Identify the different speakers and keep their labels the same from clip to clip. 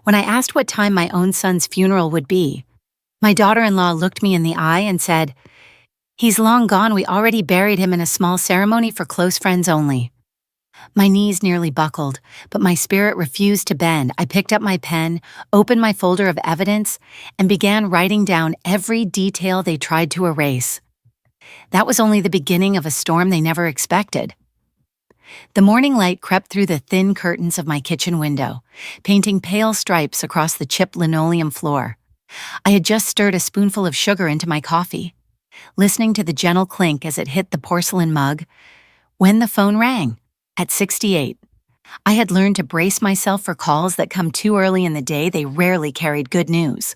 Speaker 1: When I asked what time my own son's funeral would be, my daughter-in-law looked me in the eye and said, "He's long gone. We already buried him in a small ceremony for close friends only." My knees nearly buckled, but my spirit refused to bend. I picked up my pen, opened my folder of evidence, and began writing down every detail they tried to erase. That was only the beginning of a storm they never expected. The morning light crept through the thin curtains of my kitchen window, painting pale stripes across the chipped linoleum floor. I had just stirred a spoonful of sugar into my coffee, listening to the gentle clink as it hit the porcelain mug, when the phone rang. At 68, I had learned to brace myself for calls that come too early in the day. They rarely carried good news.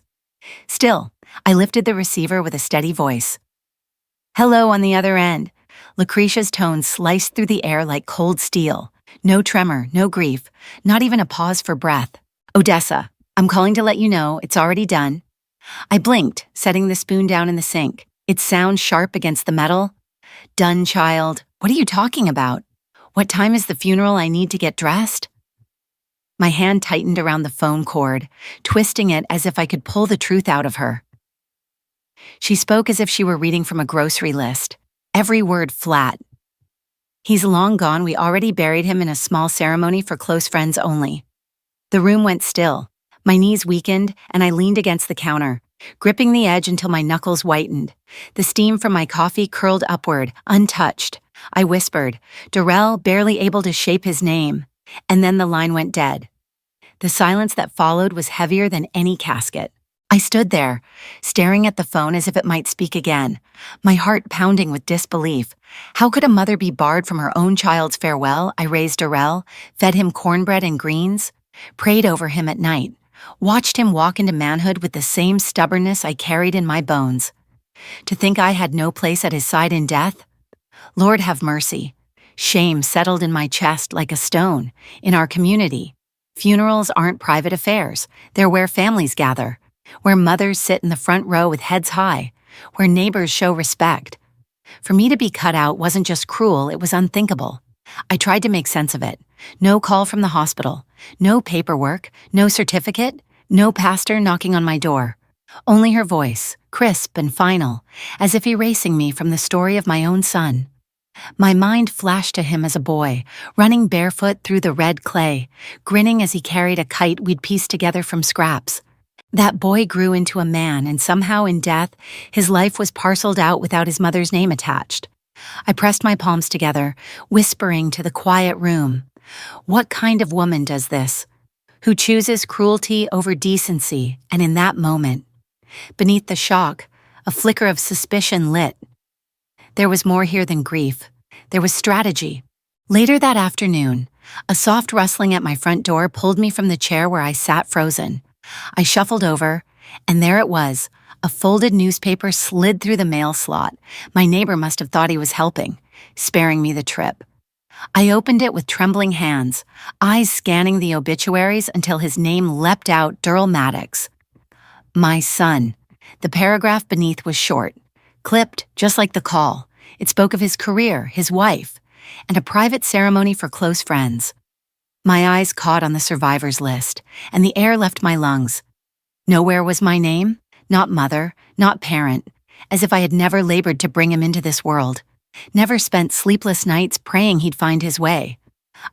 Speaker 1: Still, I lifted the receiver with a steady voice. "Hello on the other end." Lucretia's tone sliced through the air like cold steel. No tremor, no grief, not even a pause for breath. "Odessa, I'm calling to let you know it's already done." I blinked, setting the spoon down in the sink, its sound sharp against the metal. "Done, child. What are you talking about? What time is the funeral? I need to get dressed." My hand tightened around the phone cord, twisting it as if I could pull the truth out of her. She spoke as if she were reading from a grocery list, every word flat. "He's long gone. We already buried him in a small ceremony for close friends only." The room went still. My knees weakened, and I leaned against the counter, gripping the edge until my knuckles whitened. The steam from my coffee curled upward, untouched. I whispered, "Darrell," barely able to shape his name, and then the line went dead. The silence that followed was heavier than any casket. I stood there, staring at the phone as if it might speak again, my heart pounding with disbelief. How could a mother be barred from her own child's farewell? I raised Darrell, fed him cornbread and greens, prayed over him at night, watched him walk into manhood with the same stubbornness I carried in my bones. To think I had no place at his side in death? Lord have mercy. Shame settled in my chest like a stone. In our community, funerals aren't private affairs. They're where families gather, where mothers sit in the front row with heads high, where neighbors show respect. For me to be cut out wasn't just cruel, it was unthinkable. I tried to make sense of it. No call from the hospital, no paperwork, no certificate, no pastor knocking on my door. Only her voice, crisp and final, as if erasing me from the story of my own son. My mind flashed to him as a boy, running barefoot through the red clay, grinning as he carried a kite we'd pieced together from scraps. That boy grew into a man, and somehow in death, his life was parceled out without his mother's name attached. I pressed my palms together, whispering to the quiet room, "What kind of woman does this? Who chooses cruelty over decency?" And in that moment, beneath the shock, a flicker of suspicion lit. There was more here than grief. There was strategy. Later that afternoon, a soft rustling at my front door pulled me from the chair where I sat frozen. I shuffled over, and there it was. A folded newspaper slid through the mail slot. My neighbor must have thought he was helping, sparing me the trip. I opened it with trembling hands, eyes scanning the obituaries until his name leapt out, Darrell Maddox. My son. The paragraph beneath was short, clipped just like the call. It spoke of his career, his wife, and a private ceremony for close friends. My eyes caught on the survivors list, and the air left my lungs. Nowhere was my name, not mother, not parent, as if I had never labored to bring him into this world, never spent sleepless nights praying he'd find his way.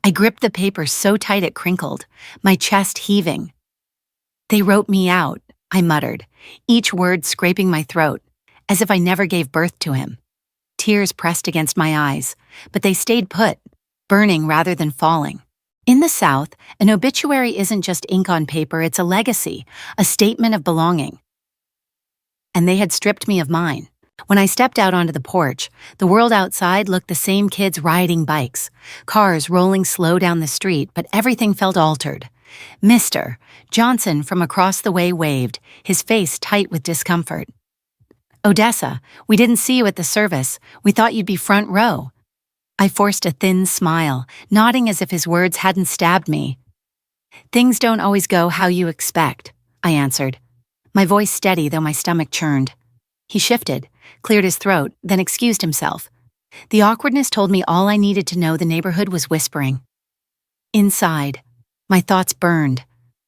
Speaker 1: I gripped the paper so tight it crinkled, my chest heaving. "They wrote me out," I muttered, each word scraping my throat, as if I never gave birth to him. Tears pressed against my eyes, but they stayed put, burning rather than falling. In the South, an obituary isn't just ink on paper, it's a legacy, a statement of belonging. And they had stripped me of mine. When I stepped out onto the porch, the world outside looked the same: kids riding bikes, cars rolling slow down the street, but everything felt altered. Mr. Johnson from across the way waved, his face tight with discomfort. "Odessa, we didn't see you at the service. We thought you'd be front row." I forced a thin smile, nodding as if his words hadn't stabbed me. "Things don't always go how you expect," I answered, my voice steady though my stomach churned. He shifted, cleared his throat, then excused himself. The awkwardness told me all I needed to know. The neighborhood was whispering. Inside, my thoughts burned.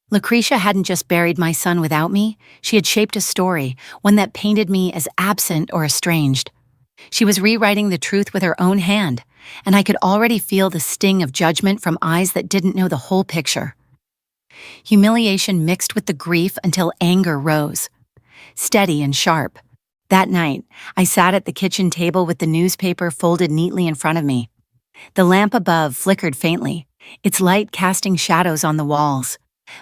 Speaker 1: Lucretia hadn't just buried my son without me, she had shaped a story, one that painted me as absent or estranged. She was rewriting the truth with her own hand, and I could already feel the sting of judgment from eyes that didn't know the whole picture. Humiliation mixed with the grief until anger rose, steady and sharp. That night, I sat at the kitchen table with the newspaper folded neatly in front of me. The lamp above flickered faintly, its light casting shadows on the walls.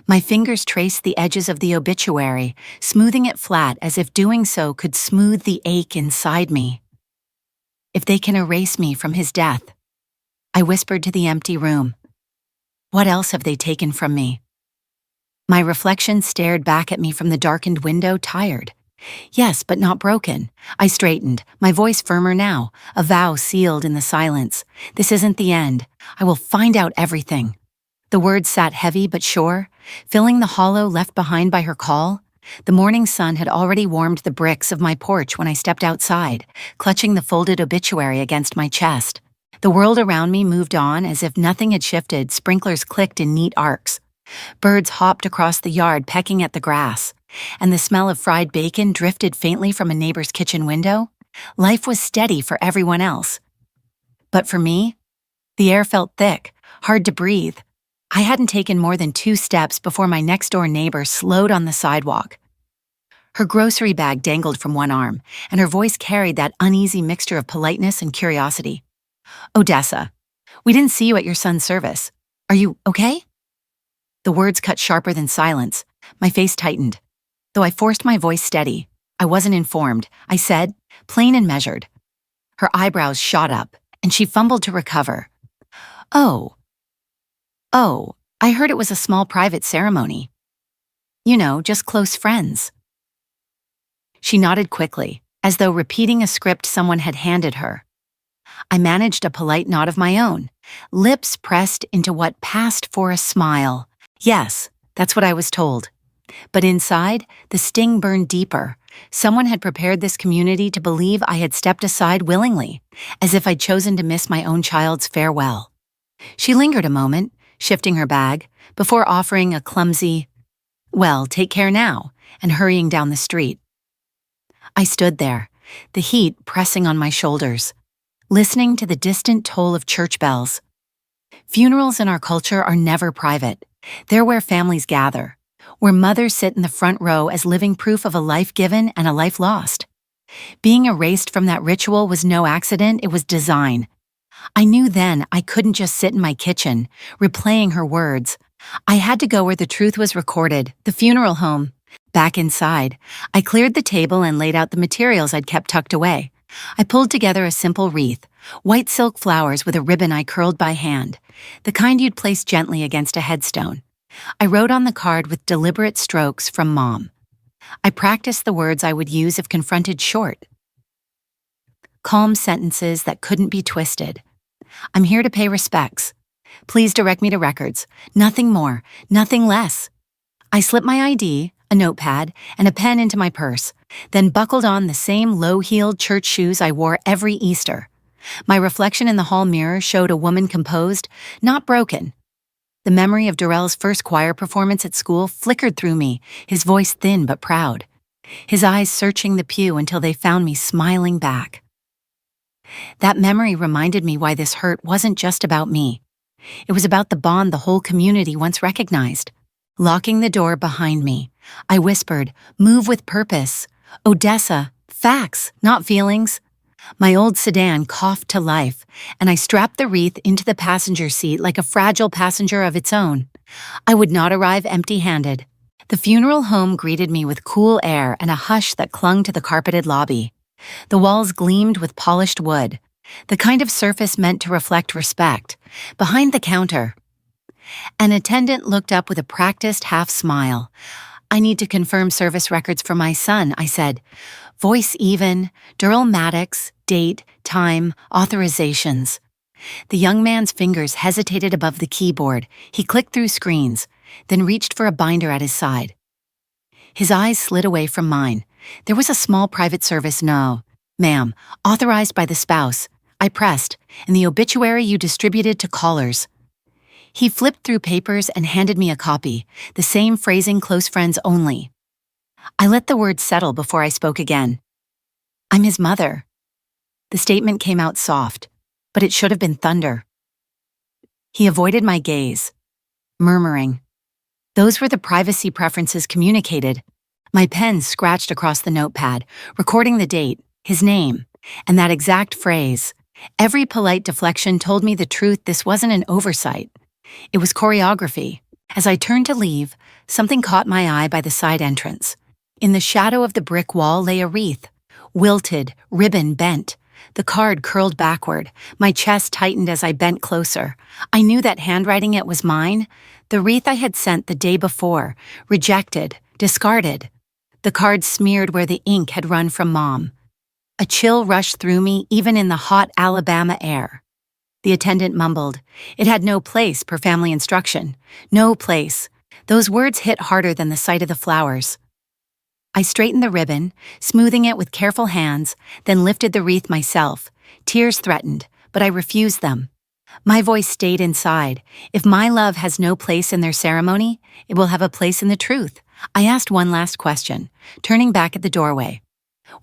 Speaker 1: My fingers traced the edges of the obituary, smoothing it flat as if doing so could smooth the ache inside me. If they can erase me from his death, I whispered to the empty room. What else have they taken from me? My reflection stared back at me from the darkened window, tired. Yes, but not broken. I straightened, my voice firmer now, a vow sealed in the silence. This isn't the end. I will find out everything. The words sat heavy but sure, filling the hollow left behind by her call. The morning sun had already warmed the bricks of my porch when I stepped outside, clutching the folded obituary against my chest. The world around me moved on as if nothing had shifted. Sprinklers clicked in neat arcs. Birds hopped across the yard pecking at the grass, and the smell of fried bacon drifted faintly from a neighbor's kitchen window. Life was steady for everyone else. But for me, the air felt thick, hard to breathe. I hadn't taken more than 2 steps before my next-door neighbor slowed on the sidewalk. Her grocery bag dangled from one arm, and her voice carried that uneasy mixture of politeness and curiosity. Odessa, we didn't see you at your son's service. Are you okay? The words cut sharper than silence. My face tightened. Though I forced my voice steady, I wasn't informed. I said, plain and measured. Her eyebrows shot up, and she fumbled to recover. Oh, I heard it was a small private ceremony. You know, just close friends. She nodded quickly, as though repeating a script someone had handed her. I managed a polite nod of my own, lips pressed into what passed for a smile. Yes, that's what I was told. But inside, the sting burned deeper. Someone had prepared this community to believe I had stepped aside willingly, as if I'd chosen to miss my own child's farewell. She lingered a moment, shifting her bag, before offering a clumsy, "Well, take care now," and hurrying down the street. I stood there, the heat pressing on my shoulders, listening to the distant toll of church bells. Funerals in our culture are never private. They're where families gather, where mothers sit in the front row as living proof of a life given and a life lost. Being erased from that ritual was no accident, it was design. I knew then I couldn't just sit in my kitchen, replaying her words. I had to go where the truth was recorded, the funeral home. Back inside, I cleared the table and laid out the materials I'd kept tucked away. I pulled together a simple wreath, white silk flowers with a ribbon I curled by hand, the kind you'd place gently against a headstone. I wrote on the card with deliberate strokes from Mom. I practiced the words I would use if confronted short. Calm sentences that couldn't be twisted. I'm here to pay respects. Please direct me to records. Nothing more, nothing less. I slipped my ID, a notepad, and a pen into my purse, then buckled on the same low-heeled church shoes I wore every Easter. My reflection in the hall mirror showed a woman composed, not broken. The memory of Darrell's first choir performance at school flickered through me, his voice thin but proud, his eyes searching the pew until they found me smiling back. That memory reminded me why this hurt wasn't just about me. It was about the bond the whole community once recognized. Locking the door behind me, I whispered, "Move with purpose. Odessa, facts, not feelings." My old sedan coughed to life, and I strapped the wreath into the passenger seat like a fragile passenger of its own. I would not arrive empty-handed. The funeral home greeted me with cool air and a hush that clung to the carpeted lobby. The walls gleamed with polished wood, the kind of surface meant to reflect respect. Behind the counter, an attendant looked up with a practiced half-smile. "I need to confirm service records for my son," I said. Voice even, Durrell Maddox, date, time, authorizations. The young man's fingers hesitated above the keyboard. He clicked through screens, then reached for a binder at his side. His eyes slid away from mine. "There was a small private service, no, ma'am, authorized by the spouse." I pressed, "and the obituary you distributed to callers." He flipped through papers and handed me a copy, the same phrasing, close friends only. I let the words settle before I spoke again. I'm his mother. The statement came out soft, but it should have been thunder. He avoided my gaze, murmuring. Those were the privacy preferences communicated. My pen scratched across the notepad, recording the date, his name, and that exact phrase. Every polite deflection told me the truth. This wasn't an oversight. It was choreography. As I turned to leave, something caught my eye by the side entrance. In the shadow of the brick wall lay a wreath, wilted, ribbon bent. The card curled backward. My chest tightened as I bent closer. I knew that handwriting it was mine. The wreath I had sent the day before, rejected, discarded. The card smeared where the ink had run from Mom. A chill rushed through me, even in the hot Alabama air. The attendant mumbled. It had no place per family instruction. No place. Those words hit harder than the sight of the flowers. I straightened the ribbon, smoothing it with careful hands, then lifted the wreath myself. Tears threatened, but I refused them. My voice stayed inside. If my love has no place in their ceremony, it will have a place in the truth. I asked one last question, turning back at the doorway.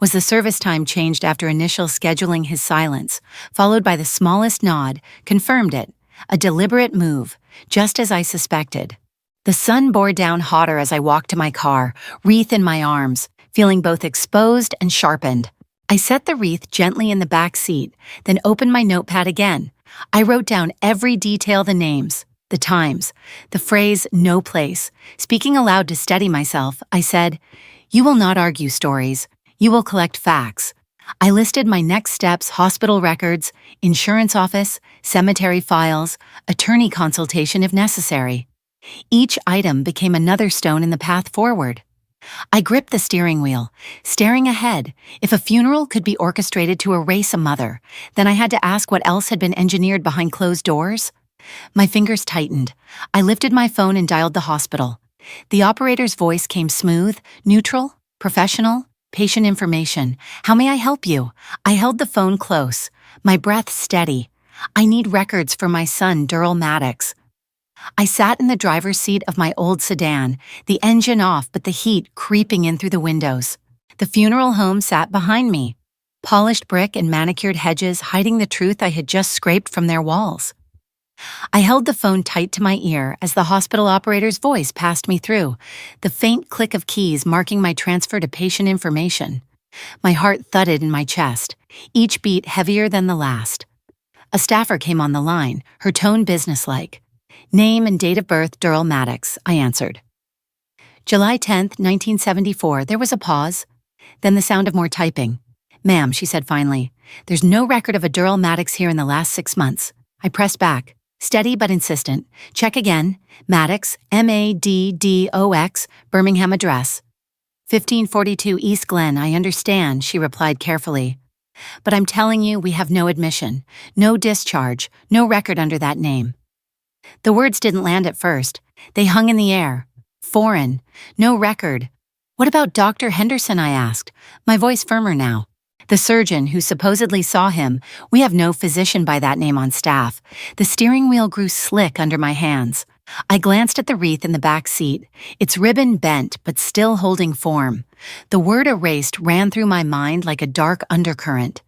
Speaker 1: Was the service time changed after initial scheduling? His silence, followed by the smallest nod, confirmed it. A deliberate move, just as I suspected. The sun bore down hotter as I walked to my car, wreath in my arms, feeling both exposed and sharpened. I set the wreath gently in the back seat, then opened my notepad again. I wrote down every detail, the names, the times, the phrase, no place. Speaking aloud to steady myself, I said, "You will not argue stories. You will collect facts." I listed my next steps: hospital records, insurance office, cemetery files, attorney consultation if necessary. Each item became another stone in the path forward. I gripped the steering wheel, staring ahead. If a funeral could be orchestrated to erase a mother, then I had to ask what else had been engineered behind closed doors. My fingers tightened. I lifted my phone and dialed the hospital. The operator's voice came smooth, neutral, professional. Patient information. How may I help you? I held the phone close, my breath steady. I need records for my son, Durrell Maddox. I sat in the driver's seat of my old sedan, the engine off but the heat creeping in through the windows. The funeral home sat behind me, polished brick and manicured hedges hiding the truth I had just scraped from their walls. I held the phone tight to my ear as the hospital operator's voice passed me through, the faint click of keys marking my transfer to patient information. My heart thudded in my chest, each beat heavier than the last. A staffer came on the line, her tone businesslike. Name and date of birth, Durrell Maddox, I answered. July 10th, 1974. There was a pause, then the sound of more typing. Ma'am, she said finally, there's no record of a Durrell Maddox here in the last 6 months. I pressed back, steady but insistent. Check again. Maddox, Maddox, Birmingham address. 1542 East Glen, I understand, she replied carefully. But I'm telling you, we have no admission, no discharge, no record under that name. The words didn't land at first. They hung in the air. Foreign. No record. What about Dr. Henderson, I asked, my voice firmer now. The surgeon who supposedly saw him. We have no physician by that name on staff. The steering wheel grew slick under my hands. I glanced at the wreath in the back seat, its ribbon bent but still holding form. The word erased ran through my mind like a dark undercurrent.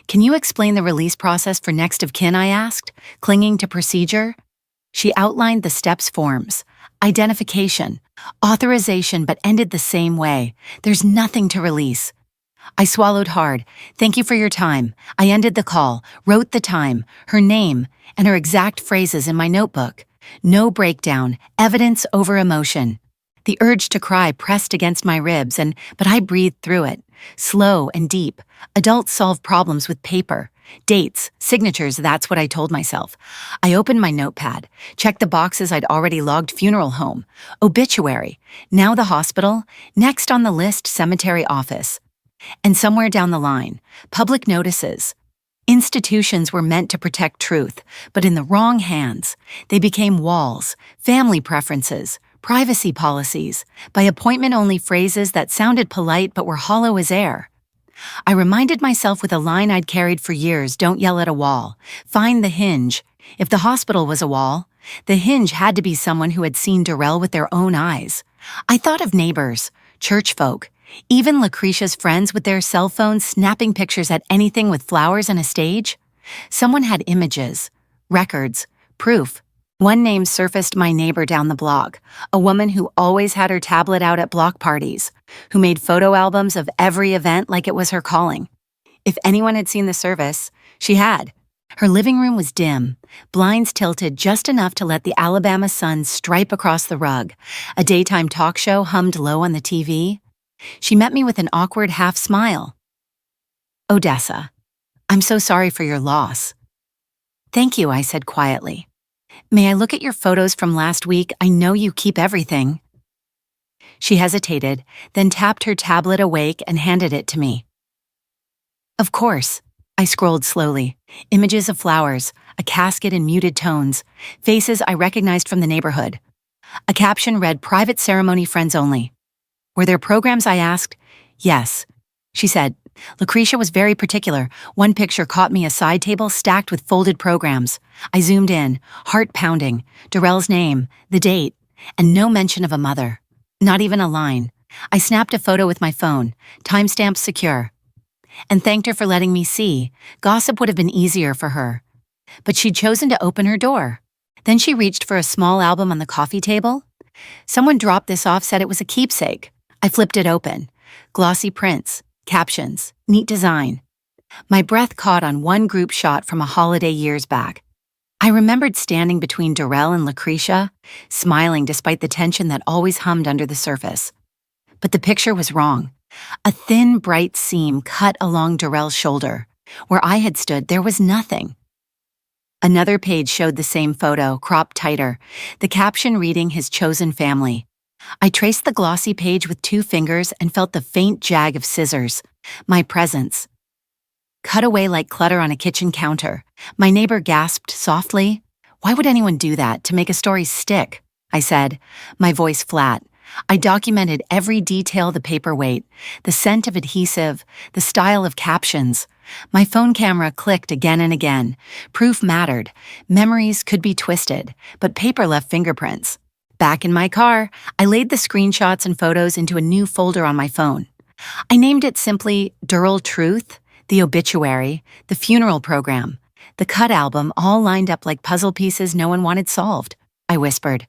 Speaker 1: Can you explain the release process for next of kin, I asked, clinging to procedure. She outlined the steps forms. Identification, authorization, but ended the same way. There's nothing to release. I swallowed hard. Thank you for your time. I ended the call, wrote the time, her name, and her exact phrases in my notebook. No breakdown, evidence over emotion. The urge to cry pressed against my ribs, but I breathed through it. Slow and deep. Adults solve problems with paper. Dates, signatures, that's what I told myself. I opened my notepad, checked the boxes I'd already logged: funeral home, obituary, now the hospital, next on the list, cemetery office. And somewhere down the line, public notices. Institutions were meant to protect truth, but in the wrong hands. They became walls, family preferences, privacy policies, by appointment-only phrases that sounded polite but were hollow as air. I reminded myself with a line I'd carried for years: don't yell at a wall. Find the hinge. If the hospital was a wall, The hinge had to be someone who had seen Darrell with their own eyes. I thought of neighbors, church folk, even Lucretia's friends with their cell phones snapping pictures at anything with flowers and a stage. Someone had images, records, proof. One name surfaced: my neighbor down the block, a woman who always had her tablet out at block parties, who made photo albums of every event like it was her calling. If anyone had seen the service, she had. Her living room was dim, blinds tilted just enough to let the Alabama sun stripe across the rug. A daytime talk show hummed low on the TV. She met me with an awkward half smile. "Odessa, I'm so sorry for your loss." "Thank you," I said quietly. "May I look at your photos from last week? I know you keep everything." She hesitated, then tapped her tablet awake and handed it to me. "Of course." I scrolled slowly. Images of flowers, a casket in muted tones, faces I recognized from the neighborhood. A caption read, "Private ceremony, friends only." "Were there programs?" I asked. "Yes," she said. Lucretia was very particular. One picture caught me: a side table stacked with folded programs. I zoomed in, heart pounding, Darrell's name, the date, and no mention of a mother. Not even a line. I snapped a photo with my phone, timestamp secure, and thanked her for letting me see. Gossip would have been easier for her. But she'd chosen to open her door. Then she reached for a small album on the coffee table. Someone dropped this off, said it was a keepsake. I flipped it open. Glossy prints, captions, neat design. My breath caught on one group shot from a holiday years back. I remembered standing between Darrell and Lucretia, smiling despite the tension that always hummed under the surface. But the picture was wrong. A thin, bright seam cut along Darrell's shoulder. Where I had stood, there was nothing. Another page showed the same photo, cropped tighter, the caption reading "His chosen family." I traced the glossy page with 2 fingers and felt the faint jag of scissors. My presence. Cut away like clutter on a kitchen counter. My neighbor gasped softly. "Why would anyone do that? To make a story stick?" I said, my voice flat. I documented every detail: the paperweight, the scent of adhesive, the style of captions. My phone camera clicked again and again. Proof mattered. Memories could be twisted, but paper left fingerprints. Back in my car, I laid the screenshots and photos into a new folder on my phone. I named it simply Durrell Truth, the obituary, the funeral program, the cut album, all lined up like puzzle pieces no one wanted solved. I whispered,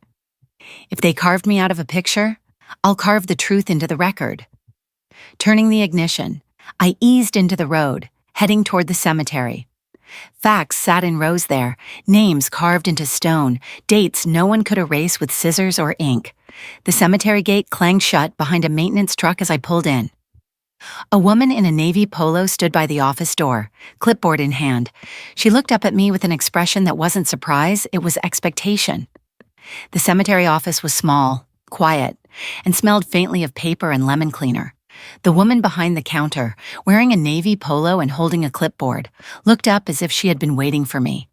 Speaker 1: "If they carved me out of a picture, I'll carve the truth into the record." Turning the ignition, I eased into the road, heading toward the cemetery. Facts sat in rows there, names carved into stone, dates no one could erase with scissors or ink. The cemetery gate clanged shut behind a maintenance truck as I pulled in. A woman in a navy polo stood by the office door, clipboard in hand. She looked up at me with an expression that wasn't surprise, it was expectation. The cemetery office was small, quiet, and smelled faintly of paper and lemon cleaner. The woman behind the counter, wearing a navy polo and holding a clipboard, looked up as if she had been waiting for me.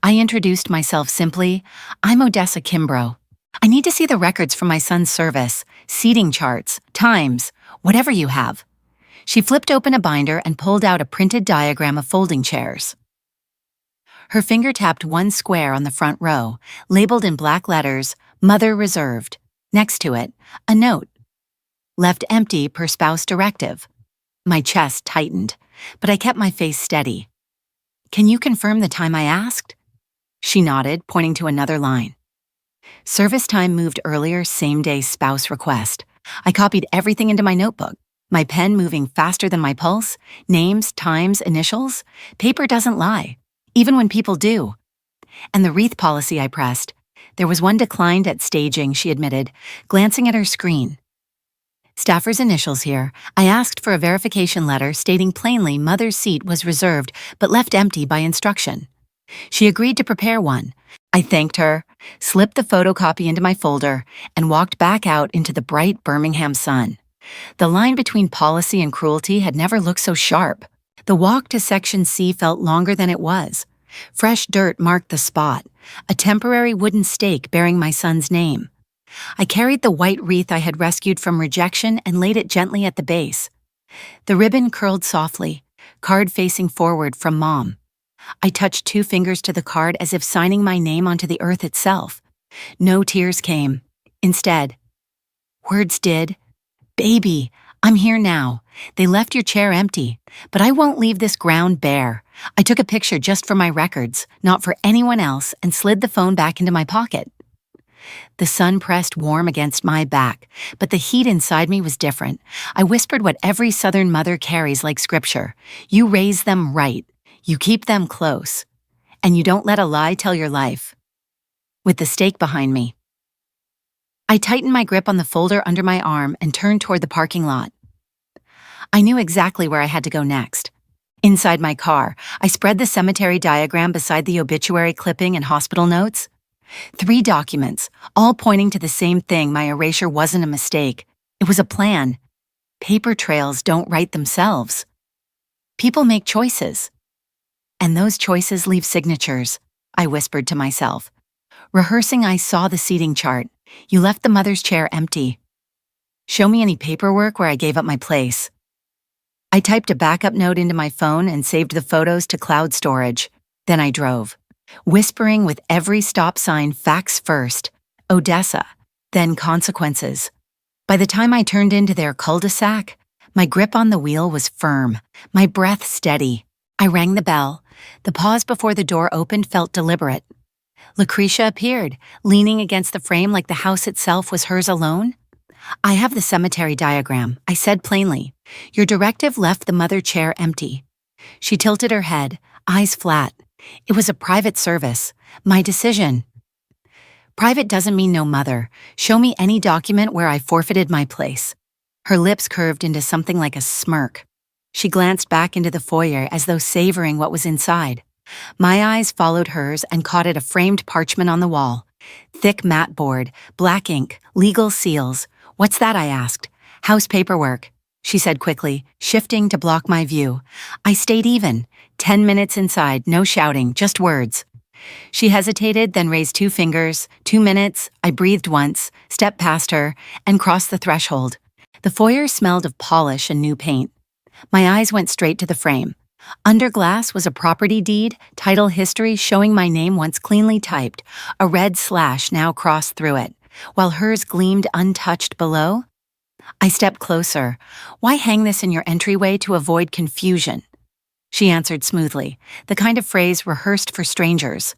Speaker 1: I introduced myself simply. "I'm Odessa Kimbrough. I need to see the records from my son's service, seating charts, times, whatever you have." She flipped open a binder and pulled out a printed diagram of folding chairs. Her finger tapped one square on the front row, labeled in black letters, "Mother Reserved." Next to it, a note, "Left empty per spouse directive." My chest tightened, but I kept my face steady. "Can you confirm the time I asked?" She nodded, pointing to another line. Service time moved earlier, same-day spouse request. I copied everything into my notebook, my pen moving faster than my pulse, names, times, initials. Paper doesn't lie, even when people do. And the wreath policy I pressed. There was one declined at staging, she admitted, glancing at her screen. "Staffer's initials here. I asked for a verification letter stating plainly mother's seat was reserved but left empty by instruction." She agreed to prepare one. I thanked her, slipped the photocopy into my folder, and walked back out into the bright Birmingham sun. The line between policy and cruelty had never looked so sharp. The walk to Section C felt longer than it was. Fresh dirt marked the spot, a temporary wooden stake bearing my son's name. I carried the white wreath I had rescued from rejection and laid it gently at the base. The ribbon curled softly, card facing forward from Mom. I touched 2 fingers to the card as if signing my name onto the earth itself. No tears came. Instead, words did. Baby, I'm here now. They left your chair empty, but I won't leave this ground bare. I took a picture just for my records, not for anyone else, and slid the phone back into my pocket. The sun pressed warm against my back, but the heat inside me was different. I whispered what every Southern mother carries like scripture. You raise them right. You keep them close. And you don't let a lie tell your life. With the stake behind me, I tightened my grip on the folder under my arm and turned toward the parking lot. I knew exactly where I had to go next. Inside my car, I spread the cemetery diagram beside the obituary clipping and hospital notes. 3 documents, all pointing to the same thing. My erasure wasn't a mistake. It was a plan. Paper trails don't write themselves. People make choices. And those choices leave signatures, I whispered to myself. Rehearsing, I saw the seating chart. You left the mother's chair empty. Show me any paperwork where I gave up my place. I typed a backup note into my phone and saved the photos to cloud storage. Then I drove, whispering with every stop sign, facts first, Odessa, then consequences. By the time I turned into their cul-de-sac, my grip on the wheel was firm, my breath steady. I rang the bell. The pause before the door opened felt deliberate. Lucretia appeared, leaning against the frame like the house itself was hers alone. I have the cemetery diagram, I said plainly. Your directive left the mother chair empty. She tilted her head, eyes flat. It was a private service. My decision. Private doesn't mean no mother. Show me any document where I forfeited my place. Her lips curved into something like a smirk. She glanced back into the foyer as though savoring what was inside. My eyes followed hers and caught at a framed parchment on the wall. Thick mat board, black ink, legal seals. What's that? I asked. House paperwork, she said quickly, shifting to block my view. I stayed even. 10 minutes inside, no shouting, just words. She hesitated, then raised 2 fingers. 2 minutes, I breathed once, stepped past her, and crossed the threshold. The foyer smelled of polish and new paint. My eyes went straight to the frame. Under glass was a property deed, title history showing my name once cleanly typed, a red slash now crossed through it, while hers gleamed untouched below. I stepped closer. Why hang this in your entryway to avoid confusion? She answered smoothly, the kind of phrase rehearsed for strangers.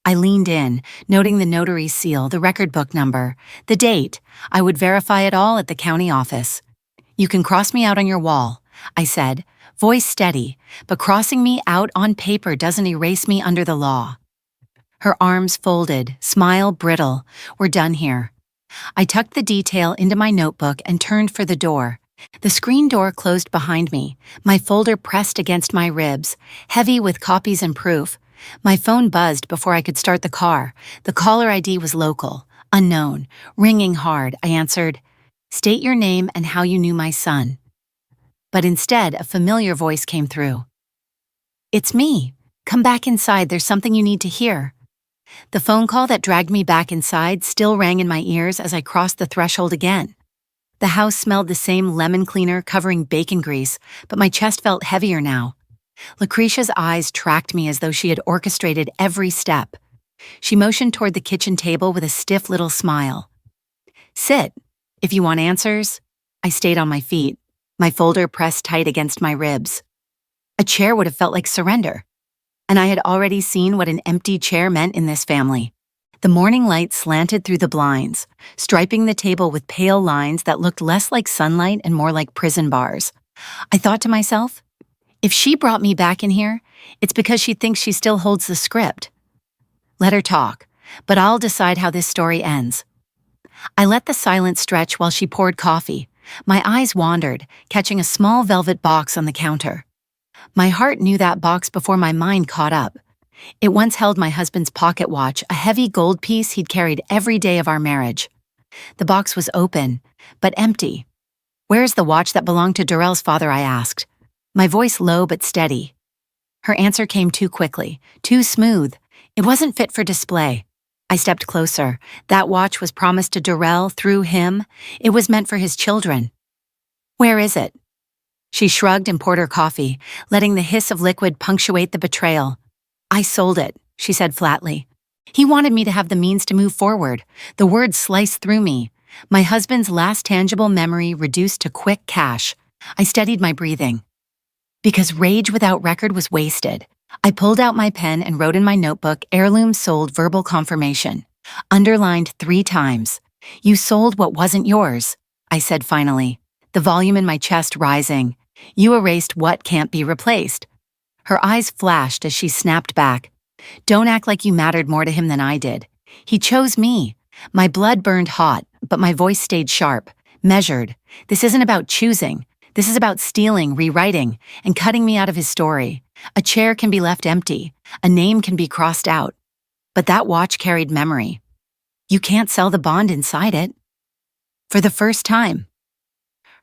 Speaker 1: I leaned in, noting the notary's seal, the record book number, the date. I would verify it all at the county office. You can cross me out on your wall, I said, voice steady, but crossing me out on paper doesn't erase me under the law. Her arms folded, smile brittle. We're done here. I tucked the detail into my notebook and turned for the door. The screen door closed behind me, my folder pressed against my ribs, heavy with copies and proof. My phone buzzed before I could start the car. The caller ID was local, unknown, ringing hard. I answered, "State your name and how you knew my son." But instead, a familiar voice came through. "It's me. Come back inside, there's something you need to hear." The phone call that dragged me back inside still rang in my ears as I crossed the threshold again. The house smelled the same lemon cleaner covering bacon grease, but my chest felt heavier now. Lucretia's eyes tracked me as though she had orchestrated every step. She motioned toward the kitchen table with a stiff little smile. "Sit, if you want answers." I stayed on my feet, my folder pressed tight against my ribs. A chair would have felt like surrender, and I had already seen what an empty chair meant in this family. The morning light slanted through the blinds, striping the table with pale lines that looked less like sunlight and more like prison bars. I thought to myself, if she brought me back in here, it's because she thinks she still holds the script. Let her talk, but I'll decide how this story ends. I let the silence stretch while she poured coffee. My eyes wandered, catching a small velvet box on the counter. My heart knew that box before my mind caught up. It once held my husband's pocket watch, a heavy gold piece he'd carried every day of our marriage. The box was open, but empty. "Where's the watch that belonged to Darrell's father?" I asked, my voice low but steady. Her answer came too quickly, too smooth. It wasn't fit for display. I stepped closer. That watch was promised to Darrell through him. It was meant for his children. "Where is it?" She shrugged and poured her coffee, letting the hiss of liquid punctuate the betrayal. I sold it, she said flatly. He wanted me to have the means to move forward. The words sliced through me. My husband's last tangible memory reduced to quick cash. I steadied my breathing. Because rage without record was wasted, I pulled out my pen and wrote in my notebook, heirloom sold verbal confirmation. Underlined 3 times. You sold what wasn't yours, I said finally, the volume in my chest rising. You erased what can't be replaced. Her eyes flashed as she snapped back. Don't act like you mattered more to him than I did. He chose me. My blood burned hot, but my voice stayed sharp, measured. This isn't about choosing. This is about stealing, rewriting, and cutting me out of his story. A chair can be left empty. A name can be crossed out. But that watch carried memory. You can't sell the bond inside it. For the first time.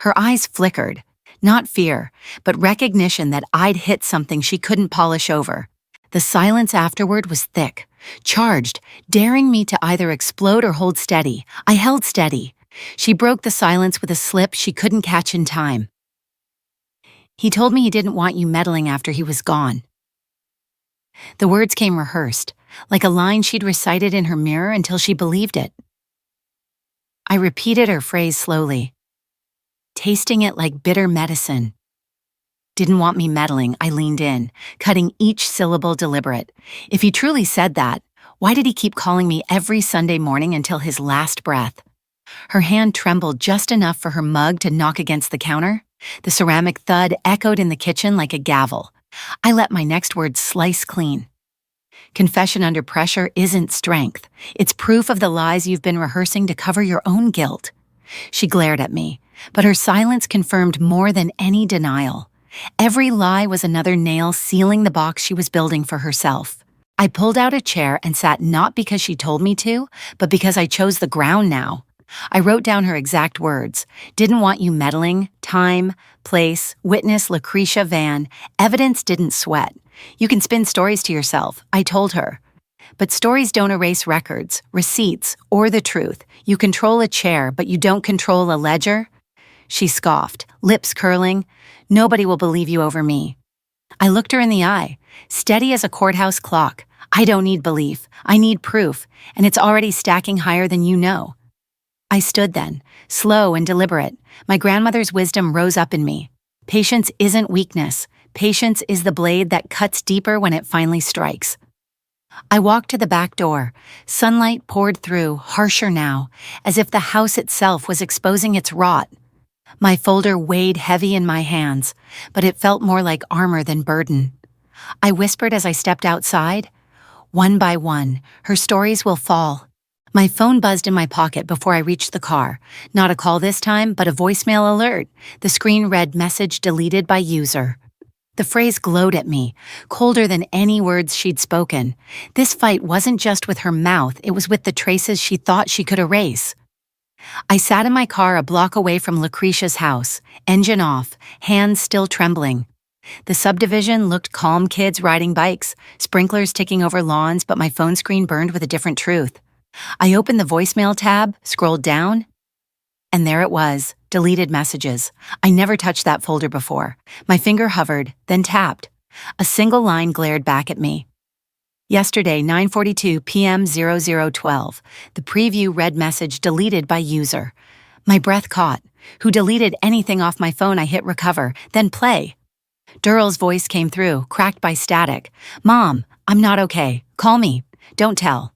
Speaker 1: Her eyes flickered. Not fear, but recognition that I'd hit something she couldn't polish over. The silence afterward was thick, charged, daring me to either explode or hold steady. I held steady. She broke the silence with a slip she couldn't catch in time. He told me he didn't want you meddling after he was gone. The words came rehearsed, like a line she'd recited in her mirror until she believed it. I repeated her phrase slowly, tasting it like bitter medicine. Didn't want me meddling, I leaned in, cutting each syllable deliberate. If he truly said that, why did he keep calling me every Sunday morning until his last breath? Her hand trembled just enough for her mug to knock against the counter. The ceramic thud echoed in the kitchen like a gavel. I let my next words slice clean. Confession under pressure isn't strength. It's proof of the lies you've been rehearsing to cover your own guilt. She glared at me, but her silence confirmed more than any denial. Every lie was another nail sealing the box she was building for herself. I pulled out a chair and sat not because she told me to, but because I chose the ground now. I wrote down her exact words. Didn't want you meddling. Time, place, witness Lucretia Van. Evidence didn't sweat. You can spin stories to yourself, I told her. But stories don't erase records, receipts, or the truth. You control a chair, but you don't control a ledger. She scoffed, lips curling. Nobody will believe you over me. I looked her in the eye, steady as a courthouse clock. I don't need belief. I need proof, and it's already stacking higher than you know. I stood then, slow and deliberate. My grandmother's wisdom rose up in me. Patience isn't weakness. Patience is the blade that cuts deeper when it finally strikes. I walked to the back door. Sunlight poured through, harsher now, as if the house itself was exposing its rot. My folder weighed heavy in my hands, but it felt more like armor than burden. I whispered as I stepped outside, "One by one, her stories will fall." My phone buzzed in my pocket before I reached the car. Not a call this time, but a voicemail alert. The screen read message deleted by user. The phrase glowed at me, colder than any words she'd spoken. This fight wasn't just with her mouth, it was with the traces she thought she could erase. I sat in my car a block away from Lucretia's house, engine off, hands still trembling. The subdivision looked calm, kids riding bikes, sprinklers ticking over lawns, but my phone screen burned with a different truth. I opened the voicemail tab, scrolled down, and there it was, deleted messages. I never touched that folder before. My finger hovered, then tapped. A single line glared back at me. Yesterday, 9:42 p.m. 0012. The preview read message deleted by user. My breath caught. Who deleted anything off my phone? I hit recover, then play. Durrell's voice came through, cracked by static. "Mom, I'm not okay. Call me. Don't tell."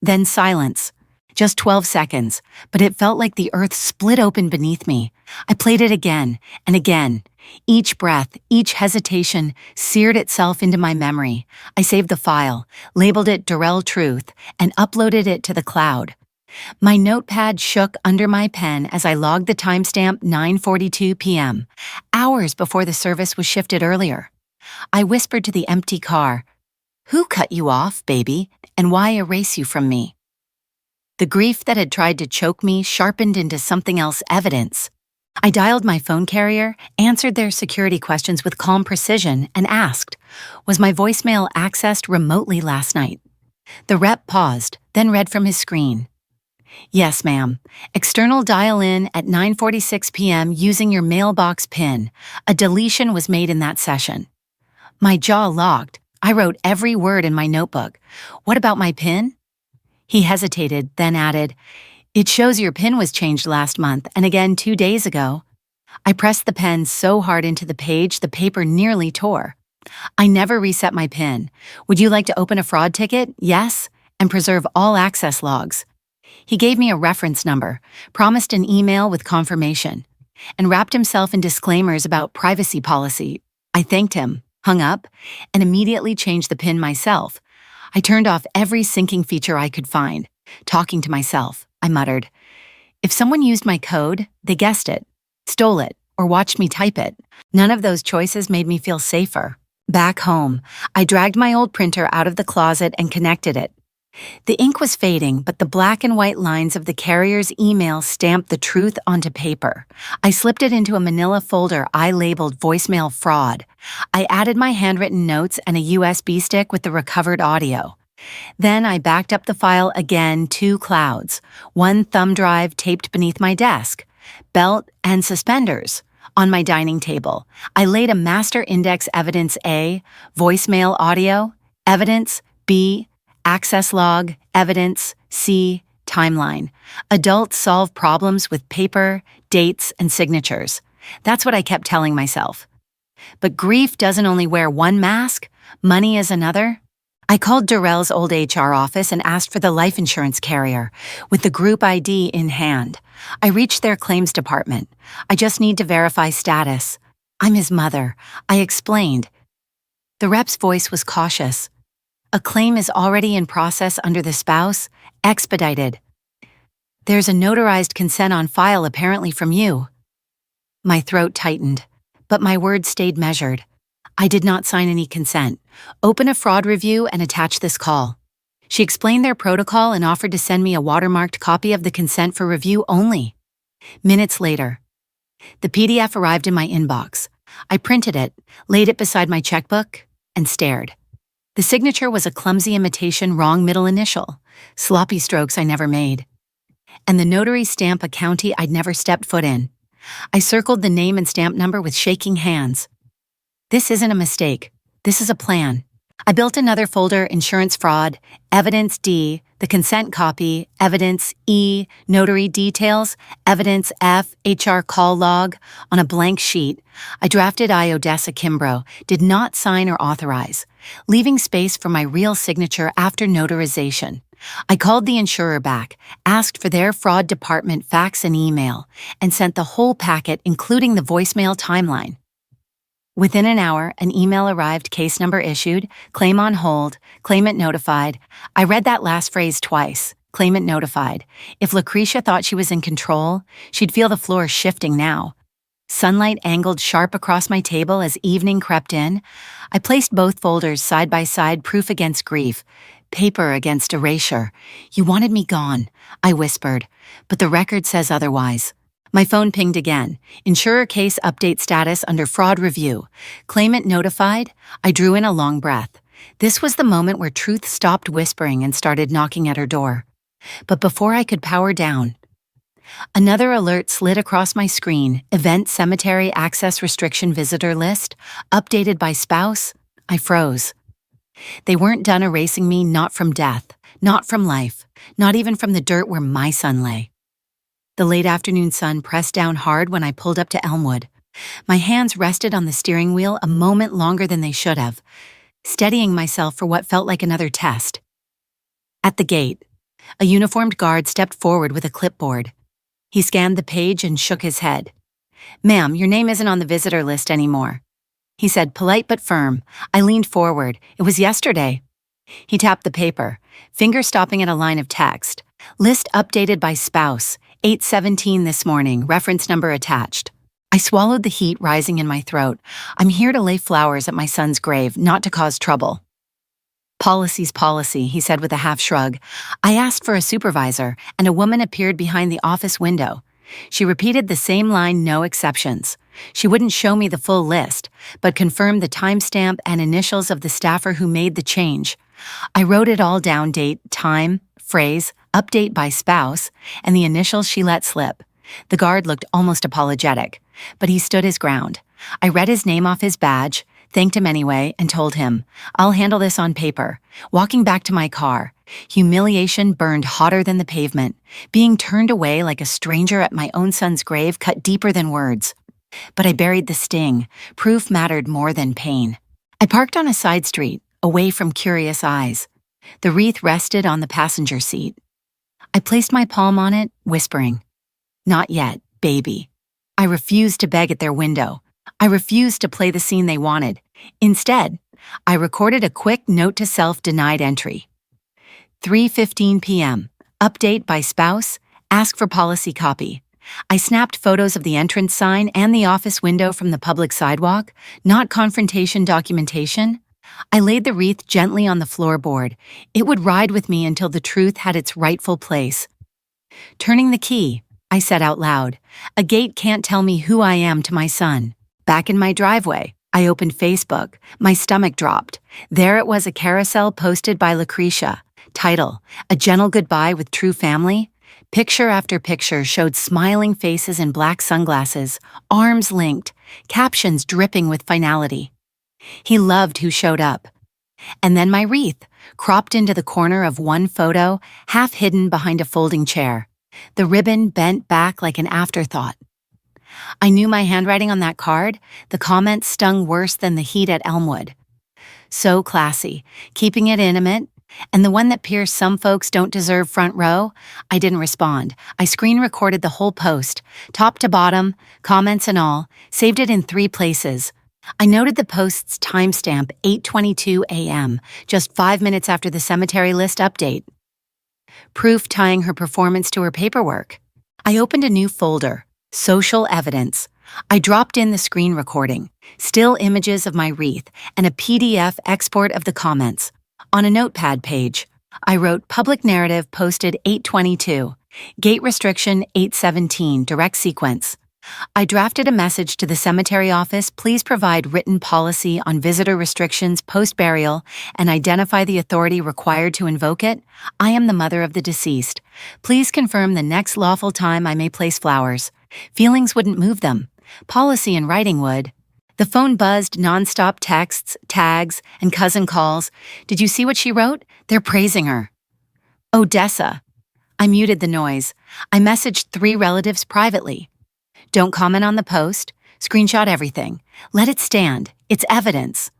Speaker 1: Then silence. Just 12 seconds, but it felt like the earth split open beneath me. I played it again and again. Each breath, each hesitation seared itself into my memory. I saved the file, labeled it Durrell Truth, and uploaded it to the cloud. My notepad shook under my pen as I logged the timestamp 9:42 p.m., hours before the service was shifted earlier. I whispered to the empty car, "Who cut you off, baby, and why erase you from me?" The grief that had tried to choke me sharpened into something else, evidence. I dialed my phone carrier, answered their security questions with calm precision, and asked, "Was my voicemail accessed remotely last night?" The rep paused, then read from his screen. "Yes, ma'am. External dial-in at 9:46 p.m. using your mailbox PIN. A deletion was made in that session." My jaw locked. I wrote every word in my notebook. What about my PIN? He hesitated, then added, It shows your PIN was changed last month and again 2 days ago. I pressed the pen so hard into the page the paper nearly tore. I never reset my PIN. Would you like to open a fraud ticket? Yes, and preserve all access logs. He gave me a reference number, promised an email with confirmation, and wrapped himself in disclaimers about privacy policy. I thanked him, hung up, and immediately changed the PIN myself. I turned off every syncing feature I could find. Talking to myself, I muttered, If someone used my code, they guessed it, stole it, or watched me type it. None of those choices made me feel safer. Back home, I dragged my old printer out of the closet and connected it. The ink was fading, but the black and white lines of the carrier's email stamped the truth onto paper. I slipped it into a manila folder I labeled voicemail fraud. I added my handwritten notes and a USB stick with the recovered audio. Then I backed up the file again 2 clouds, 1 thumb drive taped beneath my desk, belt and suspenders. On my dining table, I laid a master index evidence A, voicemail audio, evidence B, access log, evidence C, timeline. Adults solve problems with paper, dates, and signatures. That's what I kept telling myself. But grief doesn't only wear one mask, money is another. I called Durrell's old HR office and asked for the life insurance carrier, with the group ID in hand. I reached their claims department. I just need to verify status. I'm his mother, I explained. The rep's voice was cautious. A claim is already in process under the spouse, expedited. There's a notarized consent on file apparently from you. My throat tightened, but my words stayed measured. I did not sign any consent. Open a fraud review and attach this call. She explained their protocol and offered to send me a watermarked copy of the consent for review only. Minutes later, the PDF arrived in my inbox. I printed it, laid it beside my checkbook, and stared. The signature was a clumsy imitation wrong middle initial, sloppy strokes I never made, and the notary stamp a county I'd never stepped foot in. I circled the name and stamp number with shaking hands. This isn't a mistake. This is a plan. I built another folder, insurance fraud, evidence D, the consent copy, evidence E, notary details, evidence F, HR call log. On a blank sheet, I drafted I Odessa Kimbrough, did not sign or authorize, leaving space for my real signature after notarization. I called the insurer back, asked for their fraud department fax and email, and sent the whole packet, including the voicemail timeline. Within an hour, an email arrived, case number issued, claim on hold, claimant notified. I read that last phrase twice, claimant notified. If Lucretia thought she was in control, she'd feel the floor shifting now. Sunlight angled sharp across my table as evening crept in. I placed both folders side by side, proof against grief, paper against erasure. You wanted me gone, I whispered, but the record says otherwise. My phone pinged again. Insurer case update status under fraud review. Claimant notified. I drew in a long breath. This was the moment where truth stopped whispering and started knocking at her door. But before I could power down, another alert slid across my screen. Event cemetery access restriction visitor list, updated by spouse. I froze. They weren't done erasing me, not from death, not from life, not even from the dirt where my son lay. The late afternoon sun pressed down hard when I pulled up to Elmwood. My hands rested on the steering wheel a moment longer than they should have, steadying myself for what felt like another test. At the gate, a uniformed guard stepped forward with a clipboard. He scanned the page and shook his head. "Ma'am, your name isn't on the visitor list anymore," he said, polite but firm. I leaned forward. It was yesterday. He tapped the paper, finger stopping at a line of text. List updated by spouse, 8:17 this morning, reference number attached. I swallowed the heat rising in my throat. I'm here to lay flowers at my son's grave, not to cause trouble. Policy's policy, he said with a half shrug. I asked for a supervisor, and a woman appeared behind the office window. She repeated the same line, no exceptions. She wouldn't show me the full list, but confirmed the timestamp and initials of the staffer who made the change. I wrote it all down, date, time, phrase, update by spouse, and the initials she let slip. The guard looked almost apologetic, but he stood his ground. I read his name off his badge, thanked him anyway, and told him, I'll handle this on paper. Walking back to my car, humiliation burned hotter than the pavement. Being turned away like a stranger at my own son's grave cut deeper than words. But I buried the sting. Proof mattered more than pain. I parked on a side street, away from curious eyes. The wreath rested on the passenger seat. I placed my palm on it, whispering, Not yet, baby. I refused to beg at their window. I refused to play the scene they wanted. Instead, I recorded a quick note to self denied entry. 3:15 p.m. Update by spouse. Ask for policy copy. I snapped photos of the entrance sign and the office window from the public sidewalk, not confrontation documentation. I laid the wreath gently on the floorboard. It would ride with me until the truth had its rightful place. Turning the key, I said out loud, a gate can't tell me who I am to my son. Back in my driveway, I opened Facebook. My stomach dropped. There it was, a carousel posted by Lucretia. Title, A Gentle Goodbye with True Family. Picture after picture showed smiling faces in black sunglasses, arms linked, captions dripping with finality. He loved who showed up. And then my wreath, cropped into the corner of one photo, half hidden behind a folding chair. The ribbon bent back like an afterthought. I knew my handwriting on that card. The comments stung worse than the heat at Elmwood. So classy, keeping it intimate. And the one that pierced some folks don't deserve front row. I didn't respond. I screen recorded the whole post, top to bottom, comments and all, saved it in 3 places. I noted the post's timestamp, 8:22 a.m., just 5 minutes after the cemetery list update. Proof tying her performance to her paperwork. I opened a new folder, social evidence. I dropped in the screen recording, still images of my wreath, and a PDF export of the comments. On a notepad page, I wrote public narrative posted 8:22, gate restriction 8:17, direct sequence. I drafted a message to the cemetery office, please provide written policy on visitor restrictions post-burial and identify the authority required to invoke it. I am the mother of the deceased. Please confirm the next lawful time I may place flowers. Feelings wouldn't move them. Policy in writing would. The phone buzzed, nonstop texts, tags, and cousin calls. Did you see what she wrote? They're praising her. Odessa. I muted the noise. I messaged 3 relatives privately. Don't comment on the post. Screenshot everything. Let it stand. It's evidence.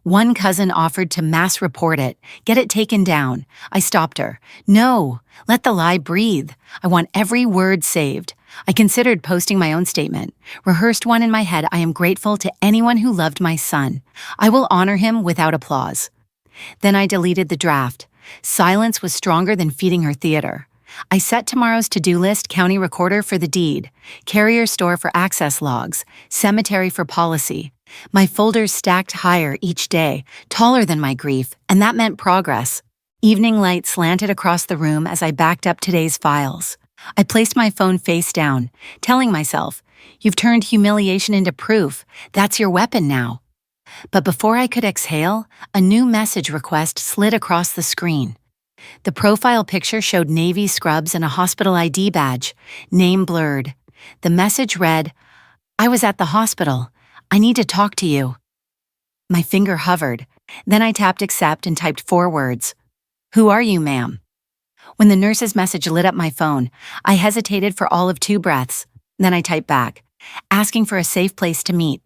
Speaker 1: One cousin offered to mass report it, get it taken down. I stopped her. No, let the lie breathe. I want every word saved. I considered posting my own statement, rehearsed one in my head. I am grateful to anyone who loved my son. I will honor him without applause. Then I deleted the draft. Silence was stronger than feeding her theater. I set tomorrow's to-do list: county recorder for the deed, carrier store for access logs, cemetery for policy. My folders stacked higher each day, taller than my grief, and that meant progress. Evening light slanted across the room as I backed up today's files. I placed my phone face down, telling myself, you've turned humiliation into proof. That's your weapon now. But before I could exhale, a new message request slid across the screen. The profile picture showed navy scrubs and a hospital ID badge, name blurred. The message read, I was at the hospital. I need to talk to you. My finger hovered. Then I tapped accept and typed 4 words. Who are you, ma'am? When the nurse's message lit up my phone, I hesitated for all of 2 breaths. Then I typed back, asking for a safe place to meet.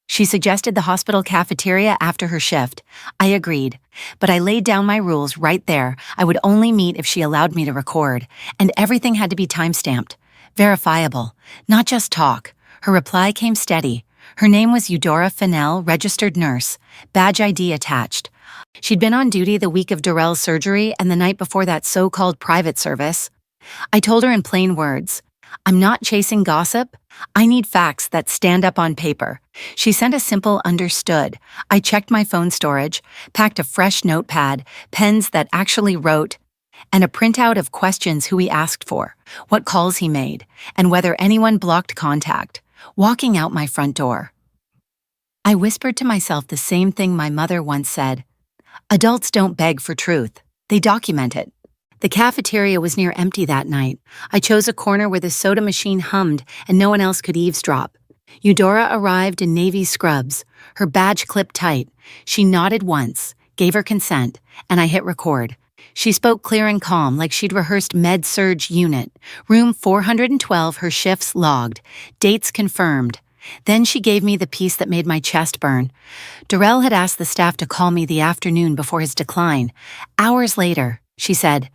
Speaker 1: She suggested the hospital cafeteria after her shift. I agreed, but I laid down my rules right there. I would only meet if she allowed me to record, and everything had to be timestamped, verifiable, not just talk. Her reply came steady. Her name was Eudora Fennell, registered nurse, badge ID attached. She'd been on duty the week of Durrell's surgery and the night before that so-called private service. I told her in plain words, I'm not chasing gossip. I need facts that stand up on paper. She sent a simple understood. I checked my phone storage, packed a fresh notepad, pens that actually wrote, and a printout of questions who he asked for, what calls he made, and whether anyone blocked contact, walking out my front door. I whispered to myself the same thing my mother once said. Adults don't beg for truth. They document it. The cafeteria was near empty that night. I chose a corner where the soda machine hummed and no one else could eavesdrop. Eudora arrived in navy scrubs, her badge clipped tight. She nodded once, gave her consent, and I hit record. She spoke clear and calm, like she'd rehearsed med-surg unit. Room 412, her shifts logged. Dates confirmed. Then she gave me the piece that made my chest burn. Darrell had asked the staff to call me the afternoon before his decline. Hours later, she said,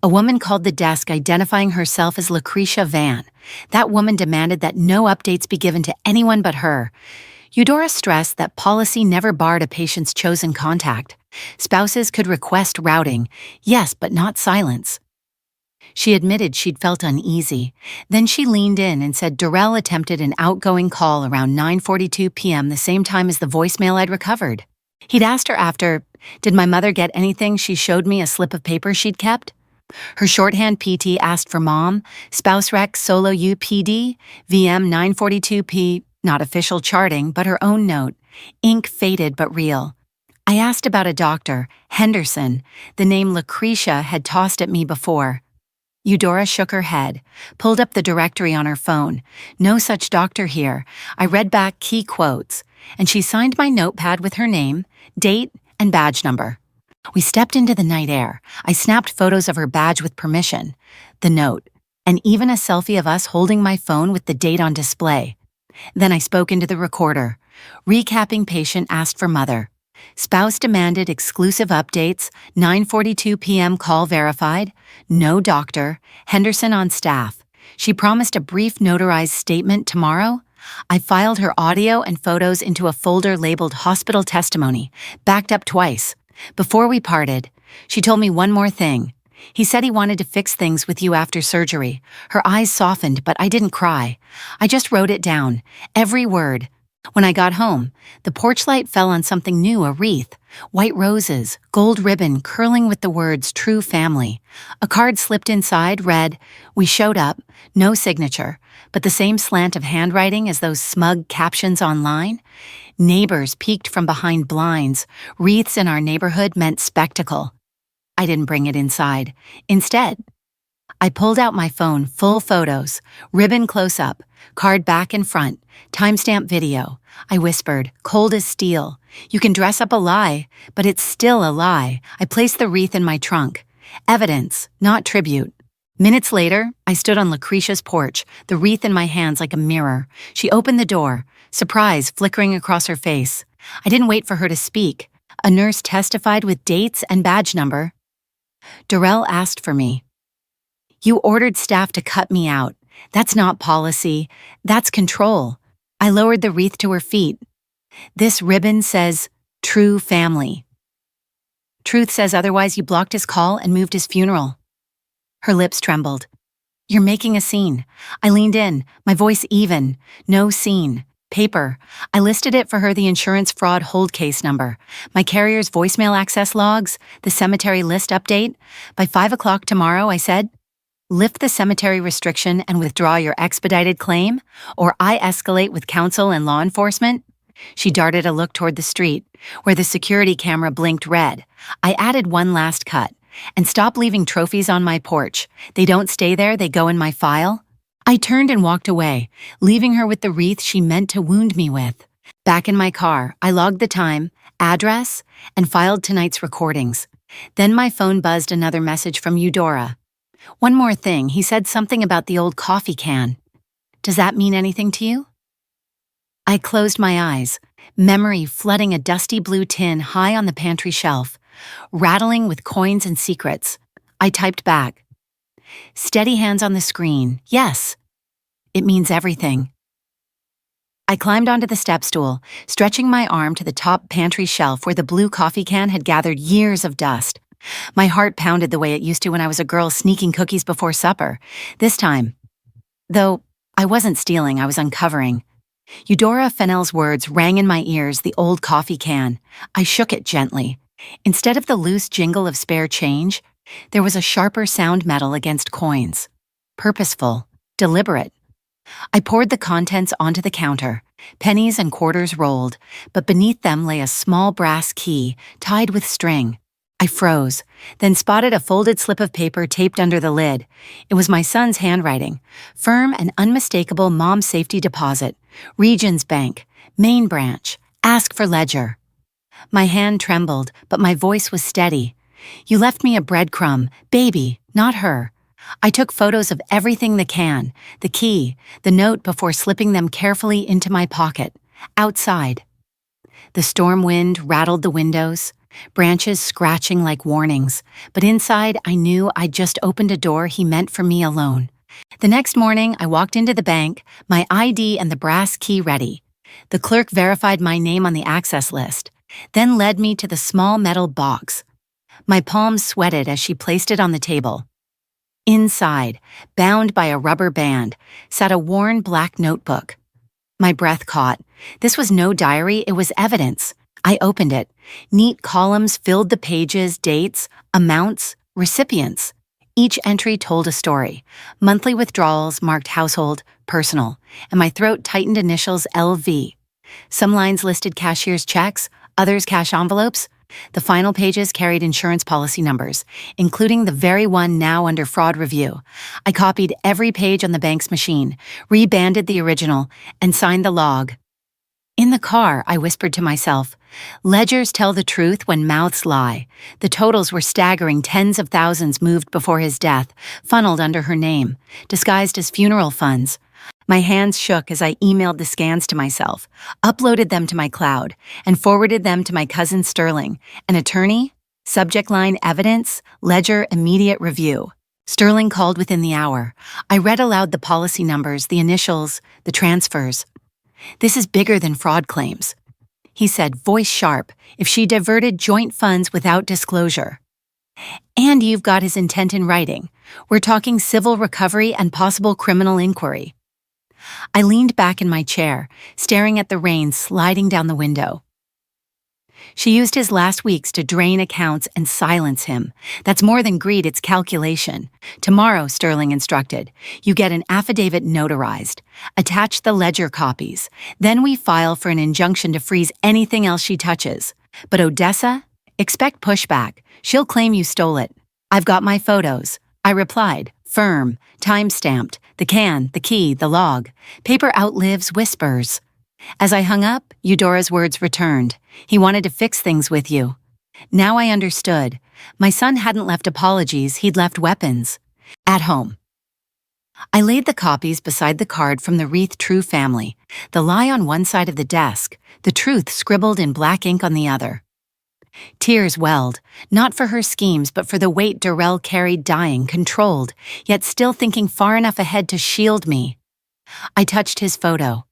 Speaker 1: a woman called the desk identifying herself as Lucretia Van. That woman demanded that no updates be given to anyone but her. Eudora stressed that policy never barred a patient's chosen contact. Spouses could request routing, yes, but not silence. She admitted she'd felt uneasy. Then she leaned in and said Darrell attempted an outgoing call around 9:42 p.m., the same time as the voicemail I'd recovered. He'd asked her after, did my mother get anything? She showed me a slip of paper she'd kept. Her shorthand PT asked for mom, spouse rec solo UPD, VM 942P, not official charting, but her own note, ink faded but real. I asked about a doctor, Henderson. The name Lucretia had tossed at me before. Eudora shook her head, pulled up the directory on her phone. No such doctor here. I read back key quotes, and she signed my notepad with her name, date, and badge number. We stepped into the night air. I snapped photos of her badge with permission, the note, and even a selfie of us holding my phone with the date on display. Then I spoke into the recorder. Recapping patient asked for mother. Spouse demanded exclusive updates, 9:42 p.m. call verified, no doctor, Henderson on staff. She promised a brief notarized statement tomorrow. I filed her audio and photos into a folder labeled hospital testimony, backed up twice. Before we parted, she told me one more thing. He said he wanted to fix things with you after surgery. Her eyes softened, but I didn't cry. I just wrote it down, every word. When I got home, the porch light fell on something new, a wreath, white roses, gold ribbon curling with the words true family. A card slipped inside read, we showed up, no signature, but the same slant of handwriting as those smug captions online. Neighbors peeked from behind blinds. Wreaths in our neighborhood meant spectacle. I didn't bring it inside. Instead, I pulled out my phone, full photos, ribbon close-up, card back and front, timestamp video. I whispered, cold as steel. You can dress up a lie, but it's still a lie. I placed the wreath in my trunk. Evidence, not tribute. Minutes later, I stood on Lucretia's porch, the wreath in my hands like a mirror. She opened the door, surprise flickering across her face. I didn't wait for her to speak. A nurse testified with dates and badge number. Darrell asked for me. You ordered staff to cut me out. That's not policy. That's control. I lowered the wreath to her feet. This ribbon says, true family. Truth says otherwise. You blocked his call and moved his funeral. Her lips trembled. You're making a scene. I leaned in, my voice even. No scene. Paper. I listed it for her, the insurance fraud hold case number, my carrier's voicemail access logs, the cemetery list update. By 5 o'clock tomorrow, I said, lift the cemetery restriction and withdraw your expedited claim, or I escalate with counsel and law enforcement. She darted a look toward the street, where the security camera blinked red. I added one last cut. And stop leaving trophies on my porch. They don't stay there, they go in my file. I turned and walked away, leaving her with the wreath she meant to wound me with. Back in my car, I logged the time, address, and filed tonight's recordings. Then my phone buzzed another message from Eudora. One more thing, he said something about the old coffee can. Does that mean anything to you? I closed my eyes, memory flooding a dusty blue tin high on the pantry shelf, rattling with coins and secrets. I typed back. Steady hands on the screen. Yes. It means everything. I climbed onto the step stool, stretching my arm to the top pantry shelf where the blue coffee can had gathered years of dust. My heart pounded the way it used to when I was a girl sneaking cookies before supper. This time, though I wasn't stealing, I was uncovering. Eudora Fennell's words rang in my ears, the old coffee can. I shook it gently. Instead of the loose jingle of spare change, there was a sharper sound metal against coins. Purposeful, deliberate. I poured the contents onto the counter. Pennies and quarters rolled, but beneath them lay a small brass key tied with string. I froze, then spotted a folded slip of paper taped under the lid. It was my son's handwriting, firm and unmistakable mom safety deposit, Regions Bank, main branch, ask for ledger. My hand trembled, but my voice was steady. You left me a breadcrumb, baby, not her. I took photos of everything, the key, the note before slipping them carefully into my pocket, outside. The storm wind rattled the windows, branches scratching like warnings, but inside I knew I'd just opened a door he meant for me alone. The next morning, I walked into the bank, my ID and the brass key ready. The clerk verified my name on the access list, then led me to the small metal box. My palms sweated as she placed it on the table. Inside, bound by a rubber band, sat a worn black notebook. My breath caught. This was no diary, it was evidence. I opened it. Neat columns filled the pages, dates, amounts, recipients. Each entry told a story. Monthly withdrawals marked household, personal, and my throat tightened initials LV. Some lines listed cashier's checks, others cash envelopes. The final pages carried insurance policy numbers, including the very one now under fraud review. I copied every page on the bank's machine, rebanded the original, and signed the log. In the car, I whispered to myself, ledgers tell the truth when mouths lie. The totals were staggering. Tens of thousands moved before his death, funneled under her name, disguised as funeral funds. My hands shook as I emailed the scans to myself, uploaded them to my cloud, and forwarded them to my cousin Sterling, an attorney. Subject line evidence, ledger immediate review. Sterling called within the hour. I read aloud the policy numbers, the initials, the transfers. This is bigger than fraud claims, he said, voice sharp, if she diverted joint funds without disclosure. And you've got his intent in writing. We're talking civil recovery and possible criminal inquiry. I leaned back in my chair, staring at the rain sliding down the window. She used his last weeks to drain accounts and silence him. That's more than greed, it's calculation. Tomorrow, Sterling instructed, you get an affidavit notarized. Attach the ledger copies. Then we file for an injunction to freeze anything else she touches. But Odessa? Expect pushback. She'll claim you stole it. I've got my photos. I replied, firm, time-stamped, the can, the key, the log. Paper outlives whispers. As I hung up, Eudora's words returned. He wanted to fix things with you. Now I understood. My son hadn't left apologies, he'd left weapons. At home. I laid the copies beside the card from the Wreath True family, the lie on one side of the desk, the truth scribbled in black ink on the other. Tears welled, not for her schemes but for the weight Durrell carried, dying, controlled, yet still thinking far enough ahead to shield me. I touched his photo.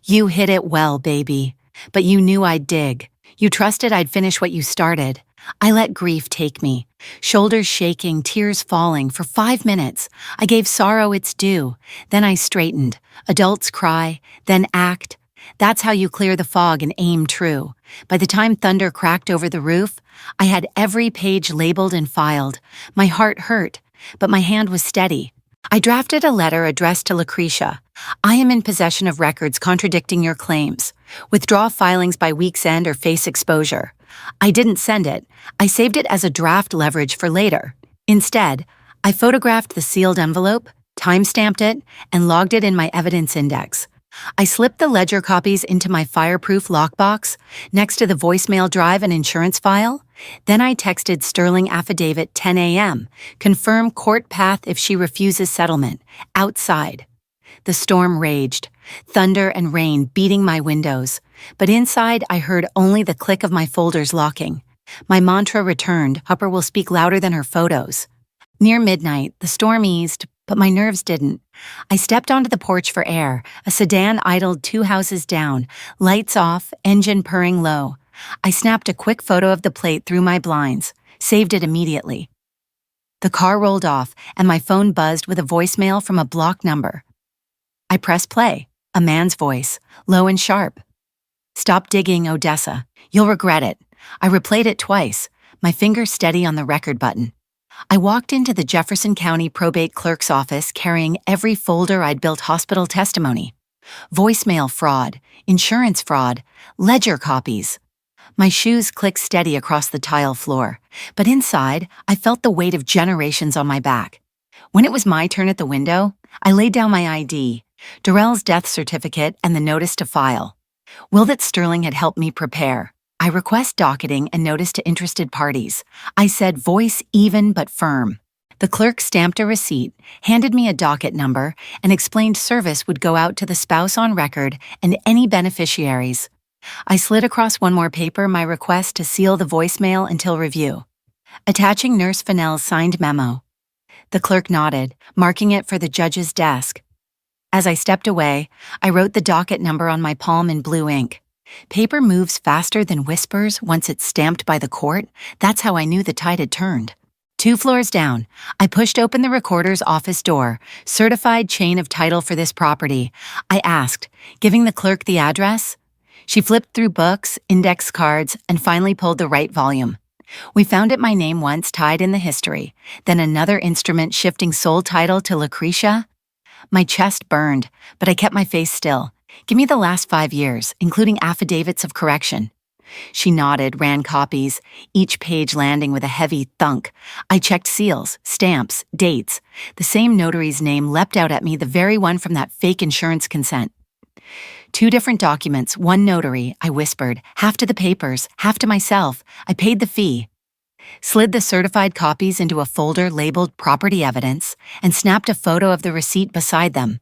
Speaker 1: You hit it well, baby, but you knew I'd dig. You trusted I'd finish what you started. I let grief take me, shoulders shaking, tears falling. For 5 minutes, I gave sorrow its due. Then I straightened. Adults cry, then act. That's how you clear the fog and aim true. By the time thunder cracked over the roof, I had every page labeled and filed. My heart hurt, but my hand was steady. I drafted a letter addressed to Lucretia. I am in possession of records contradicting your claims. Withdraw filings by week's end or face exposure. I didn't send it. I saved it as a draft leverage for later. Instead, I photographed the sealed envelope, time-stamped it, and logged it in my evidence index. I slipped the ledger copies into my fireproof lockbox, next to the voicemail drive and insurance file. Then I texted Sterling affidavit 10 a.m., confirm court path if she refuses settlement, outside. The storm raged, thunder and rain beating my windows, but inside I heard only the click of my folders locking. My mantra returned, Hupper will speak louder than her photos. Near midnight, the storm eased, but my nerves didn't. I stepped onto the porch for air. A sedan idled 2 houses down, lights off, engine purring low. I snapped a quick photo of the plate through my blinds, saved it immediately. The car rolled off, and my phone buzzed with a voicemail from a blocked number. I pressed play, a man's voice, low and sharp. Stop digging, Odessa. You'll regret it. I replayed it twice, my finger steady on the record button. I walked into the Jefferson County probate clerk's office carrying every folder I'd built hospital testimony. Voicemail fraud, insurance fraud, ledger copies. My shoes clicked steady across the tile floor, but inside, I felt the weight of generations on my back. When it was my turn at the window, I laid down my ID, Darrell's death certificate, and the notice to file. Will that Sterling had helped me prepare. I request docketing and notice to interested parties. I said voice even but firm. The clerk stamped a receipt, handed me a docket number, and explained service would go out to the spouse on record and any beneficiaries. I slid across one more paper my request to seal the voicemail until review, attaching Nurse Fennell's signed memo. The clerk nodded, marking it for the judge's desk. As I stepped away, I wrote the docket number on my palm in blue ink. Paper moves faster than whispers once it's stamped by the court. That's how I knew the tide had turned. 2 floors down, I pushed open the recorder's office door. Certified chain of title for this property, I asked, giving the clerk the address. She flipped through books, index cards, and finally pulled the right volume. We found it my name once tied in the history, then another instrument shifting sole title to Lucretia. My chest burned, but I kept my face still. Give me the last 5 years, including affidavits of correction. She nodded, ran copies, each page landing with a heavy thunk. I checked seals, stamps, dates. The same notary's name leapt out at me, the very one from that fake insurance consent. 2 different documents, 1 notary, I whispered, half to the papers, half to myself. I paid the fee. Slid the certified copies into a folder labeled property evidence and snapped a photo of the receipt beside them.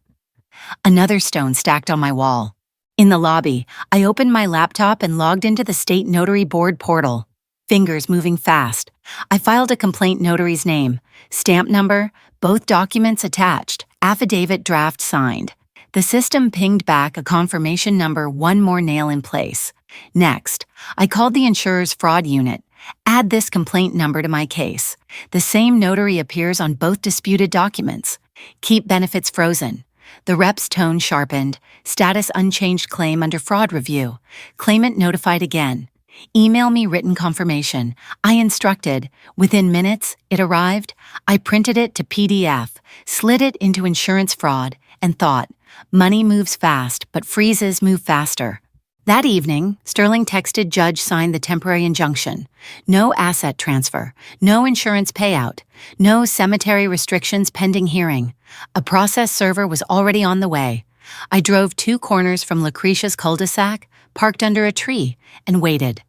Speaker 1: Another stone stacked on my wall. In the lobby, I opened my laptop and logged into the state notary board portal. Fingers moving fast. I filed a complaint notary's name, stamp number, both documents attached, affidavit draft signed. The system pinged back a confirmation number, 1 more nail in place. Next, I called the insurer's fraud unit. Add this complaint number to my case. The same notary appears on both disputed documents. Keep benefits frozen. The rep's tone sharpened. Status unchanged claim under fraud review. Claimant notified again. Email me written confirmation. I instructed. Within minutes, it arrived. I printed it to PDF, slid it into insurance fraud, and thought, money moves fast, but freezes move faster. That evening, Sterling texted Judge signed the temporary injunction. No asset transfer, no insurance payout, no cemetery restrictions pending hearing. A process server was already on the way. I drove 2 corners from Lucretia's cul-de-sac, parked under a tree, and waited.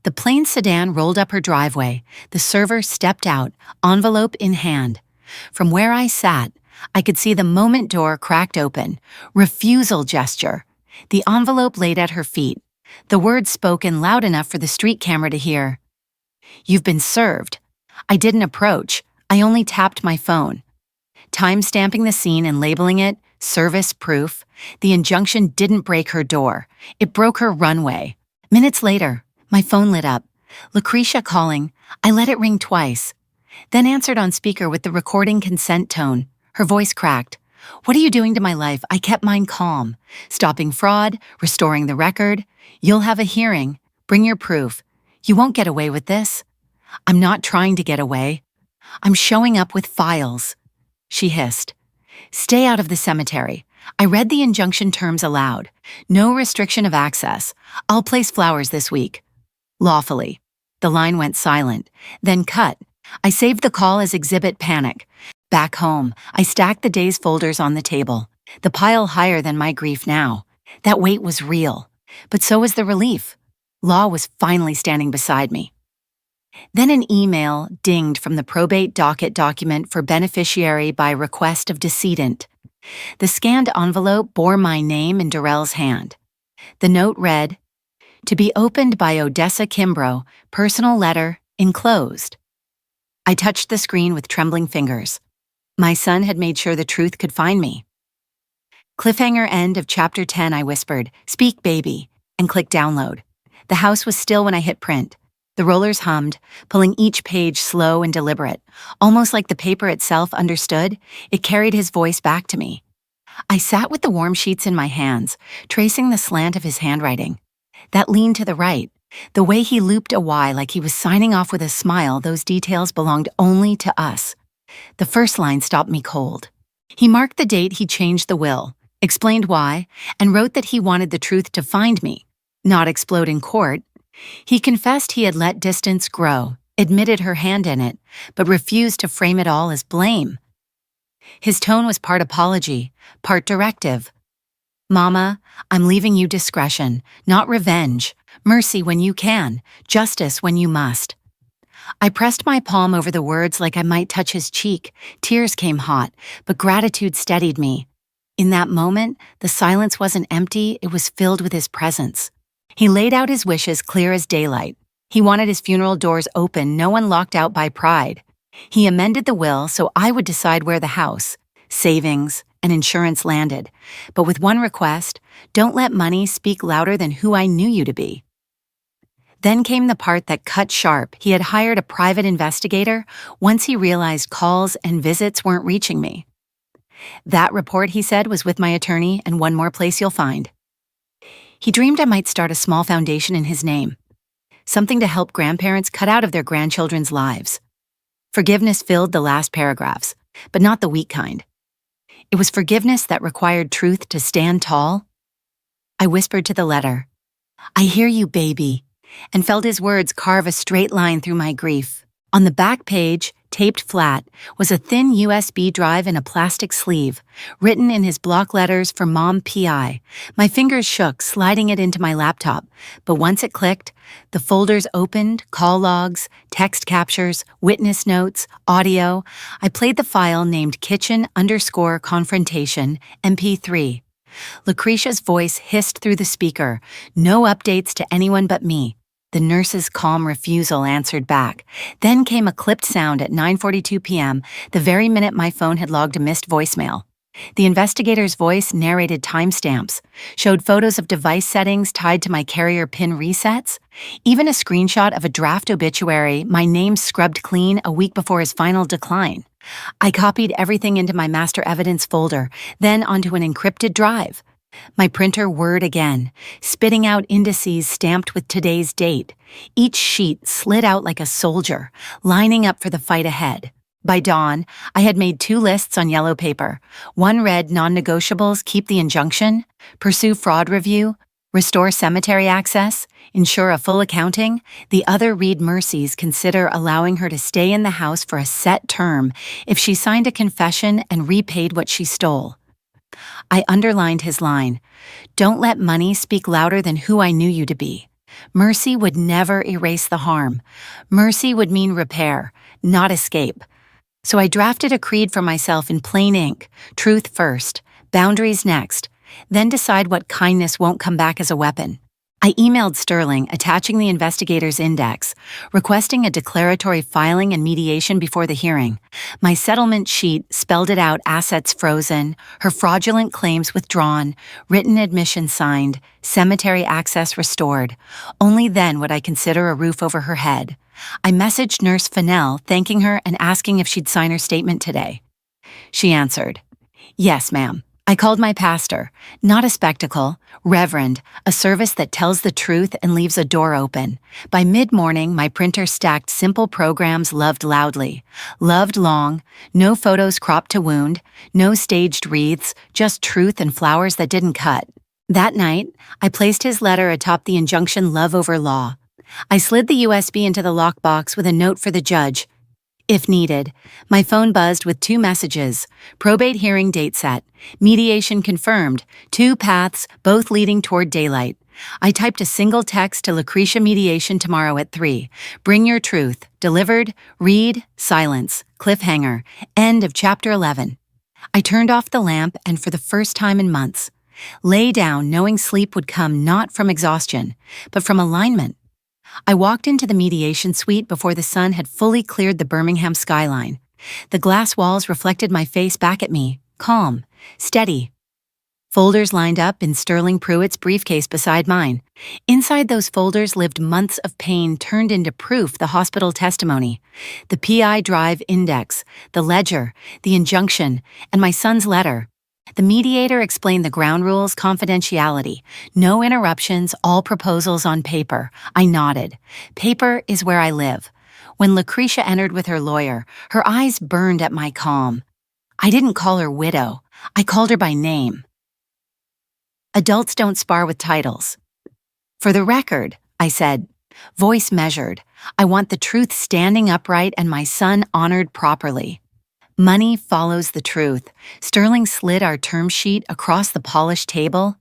Speaker 1: The plain sedan rolled up her driveway. The server stepped out, envelope in hand. From where I sat, I could see the moment door cracked open. Refusal gesture. The envelope laid at her feet. The words spoken loud enough for the street camera to hear. You've been served. I didn't approach. I only tapped my phone. Time-stamping the scene and labeling it service proof, the injunction didn't break her door. It broke her runway. Minutes later, my phone lit up. Lucretia calling. I let it ring twice. Then answered on speaker with the recording consent tone. Her voice cracked. What are you doing to my life? I kept mine calm. Stopping fraud, restoring the record. You'll have a hearing. Bring your proof. You won't get away with this. I'm not trying to get away. I'm showing up with files. She hissed. Stay out of the cemetery. I read the injunction terms aloud. No restriction of access. I'll place flowers this week. Lawfully. The line went silent, then cut. I saved the call as exhibit panic. Back home, I stacked the day's folders on the table, the pile higher than my grief now. That weight was real, but so was the relief. Law was finally standing beside me. Then an email dinged from the probate docket document for beneficiary by request of decedent. The scanned envelope bore my name in Darrell's hand. The note read, to be opened by Odessa Kimbrough, personal letter, enclosed. I touched the screen with trembling fingers. My son had made sure the truth could find me. Cliffhanger end of chapter 10, I whispered, speak baby, and clicked download. The house was still when I hit print. The rollers hummed, pulling each page slow and deliberate. Almost like the paper itself understood, it carried his voice back to me. I sat with the warm sheets in my hands, tracing the slant of his handwriting. That lean to the right, the way he looped a Y like he was signing off with a smile, those details belonged only to us. The first line stopped me cold. He marked the date he changed the will, explained why, and wrote that he wanted the truth to find me, not explode in court. He confessed he had let distance grow, admitted her hand in it, but refused to frame it all as blame. His tone was part apology, part directive. "Mama, I'm leaving you discretion, not revenge, mercy when you can, justice when you must." I pressed my palm over the words like I might touch his cheek. Tears came hot, but gratitude steadied me. In that moment, the silence wasn't empty, it was filled with his presence. He laid out his wishes clear as daylight. He wanted his funeral doors open, no one locked out by pride. He amended the will so I would decide where the house, savings, and insurance landed. But with one request: don't let money speak louder than who I knew you to be. Then came the part that cut sharp. He had hired a private investigator once he realized calls and visits weren't reaching me. "That report," he said, "was with my attorney, and one more place you'll find." He dreamed I might start a small foundation in his name, something to help grandparents cut out of their grandchildren's lives. Forgiveness filled the last paragraphs, but not the weak kind. It was forgiveness that required truth to stand tall. I whispered to the letter, "I hear you, baby," and felt his words carve a straight line through my grief. On the back page, taped flat, was a thin USB drive in a plastic sleeve, written in his block letters for Mom P.I. My fingers shook, sliding it into my laptop, but once it clicked, the folders opened, call logs, text captures, witness notes, audio. I played the file named kitchen_confrontation MP3. Lucretia's voice hissed through the speaker, "No updates to anyone but me." The nurse's calm refusal answered back. Then came a clipped sound at 9:42 p.m., the very minute my phone had logged a missed voicemail. The investigator's voice narrated timestamps, showed photos of device settings tied to my carrier pin resets, even a screenshot of a draft obituary, my name scrubbed clean a week before his final decline. I copied everything into my master evidence folder, then onto an encrypted drive. My printer whirred again, spitting out indices stamped with today's date. Each sheet slid out like a soldier, lining up for the fight ahead. By dawn, I had made 2 lists on yellow paper. One read non-negotiables: keep the injunction, pursue fraud review, restore cemetery access, ensure a full accounting. The other read mercies: consider allowing her to stay in the house for a set term if she signed a confession and repaid what she stole. I underlined his line, "Don't let money speak louder than who I knew you to be." Mercy would never erase the harm. Mercy would mean repair, not escape. So I drafted a creed for myself in plain ink: truth first, boundaries next, then decide what kindness won't come back as a weapon. I emailed Sterling, attaching the investigator's index, requesting a declaratory filing and mediation before the hearing. My settlement sheet spelled it out: assets frozen, her fraudulent claims withdrawn, written admission signed, cemetery access restored. Only then would I consider a roof over her head. I messaged Nurse Fennell, thanking her and asking if she'd sign her statement today. She answered, "Yes, ma'am." I called my pastor, not a spectacle, Reverend, a service that tells the truth and leaves a door open. By mid-morning, my printer stacked simple programs loved loudly, loved long, no photos cropped to wound, no staged wreaths, just truth and flowers that didn't cut. That night, I placed his letter atop the injunction love over law. I slid the USB into the lockbox with a note for the judge. If needed, my phone buzzed with 2 messages: probate hearing date set, mediation confirmed, 2 paths, both leading toward daylight. I typed a single text to Lucretia: mediation tomorrow at 3. Bring your truth. Delivered. Read. Silence. Cliffhanger. End of chapter 11. I turned off the lamp and, for the first time in months, lay down knowing sleep would come not from exhaustion, but from alignment. I walked into the mediation suite before the sun had fully cleared the Birmingham skyline. The glass walls reflected my face back at me, calm, steady. Folders lined up in Sterling Pruitt's briefcase beside mine. Inside those folders lived months of pain turned into proof: the hospital testimony, the PI drive index, the ledger, the injunction, and my son's letter. The mediator explained the ground rules: confidentiality, no interruptions, all proposals on paper. I nodded. Paper is where I live. When Lucretia entered with her lawyer, her eyes burned at my calm. I didn't call her widow. I called her by name. Adults don't spar with titles. "For the record," I said, Voice measured. I want the truth standing upright and my son honored properly. Money follows the truth. Sterling slid our term sheet across the polished table.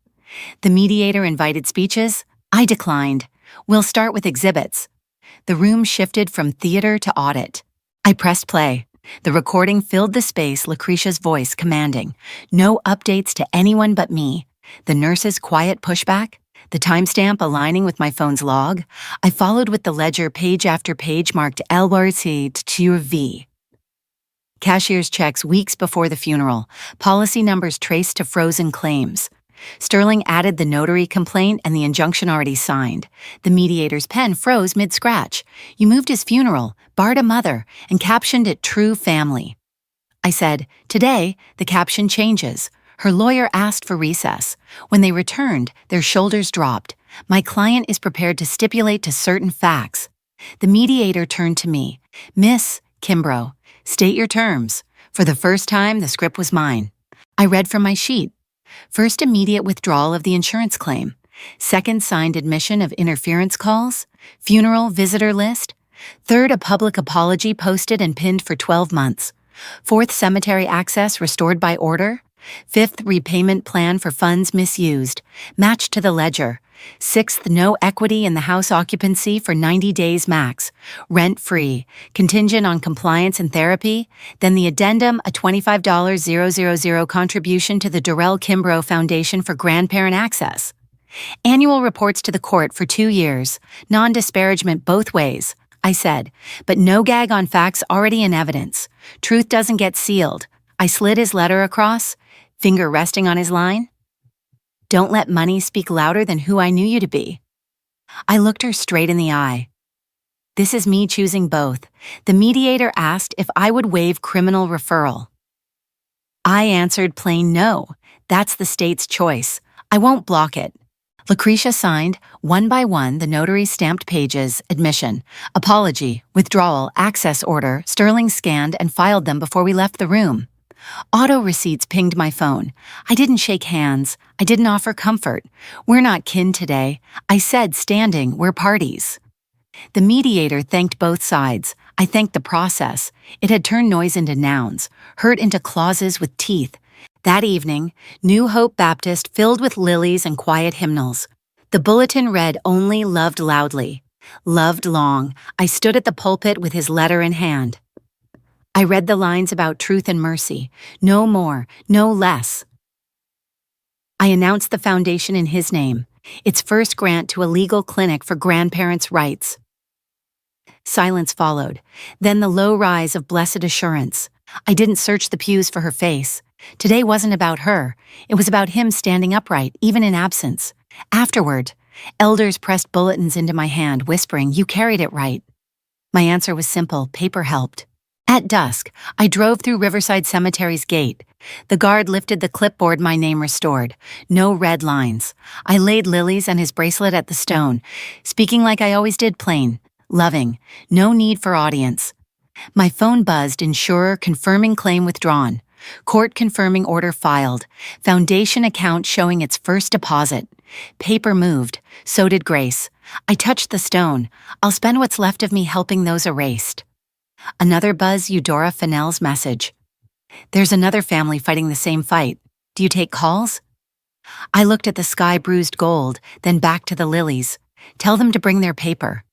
Speaker 1: The mediator invited speeches. I declined. We'll start with exhibits. The room shifted from theater to audit. I pressed play. The recording filled the space, Lucretia's voice commanding. No updates to anyone but me. The nurse's quiet pushback. The timestamp aligning with my phone's log. I followed with the ledger page after page marked LRC to V. Cashier's checks weeks before the funeral. Policy numbers traced to frozen claims. Sterling added the notary complaint and the injunction already signed. The mediator's pen froze mid-scratch. You moved his funeral, barred a mother, and captioned it True Family. I said, today, the caption changes. Her lawyer asked for recess. When they returned, their shoulders dropped. My client is prepared to stipulate to certain facts. The mediator turned to me. Miss Kimbrough, state your terms. For the first time, the script was mine. I read from my sheet. First, immediate withdrawal of the insurance claim. Second, signed admission of interference calls. Funeral visitor list. Third, a public apology posted and pinned for 12 months. Fourth, cemetery access restored by order. Fifth, repayment plan for funds misused, matched to the ledger. Sixth, no equity in the house occupancy for 90 days max, rent-free, contingent on compliance and therapy. Then the addendum, a $25,000 contribution to the Durrell Kimbrough Foundation for Grandparent Access. Annual reports to the court for 2 years, non-disparagement both ways, I said, but no gag on facts already in evidence. Truth doesn't get sealed. I slid his letter across, finger resting on his line. Don't let money speak louder than who I knew you to be. I looked her straight in the eye. This is me choosing both. The mediator asked if I would waive criminal referral. I answered plain no. That's the state's choice. I won't block it. Lucretia signed, one by one, the notary stamped pages, admission, apology, withdrawal, access order. Sterling scanned and filed them before we left the room. Auto receipts pinged my phone. I didn't shake hands. I didn't offer comfort. We're not kin today. I said, standing, we're parties. The mediator thanked both sides. I thanked the process. It had turned noise into nouns, hurt into clauses with teeth. That evening, New Hope Baptist filled with lilies and quiet hymnals. The bulletin read only loved loudly, loved long. I stood at the pulpit with his letter in hand. I read the lines about truth and mercy, no more, no less. I announced the foundation in his name, its first grant to a legal clinic for grandparents' rights. Silence followed, then the low rise of blessed assurance. I didn't search the pews for her face. Today wasn't about her. It was about him standing upright, even in absence. Afterward, elders pressed bulletins into my hand, whispering, "You carried it right." My answer was simple, paper helped. At dusk, I drove through Riverside Cemetery's gate. The guard lifted the clipboard, my name restored. No red lines. I laid lilies and his bracelet at the stone, speaking like I always did, plain, loving, no need for audience. My phone buzzed, insurer confirming claim withdrawn. Court confirming order filed. Foundation account showing its first deposit. Paper moved. So did Grace. I touched the stone. I'll spend what's left of me helping those erased. Another buzz, Eudora Fennell's message. There's another family fighting the same fight. Do you take calls? I looked at the sky bruised gold, then back to the lilies. Tell them to bring their paper.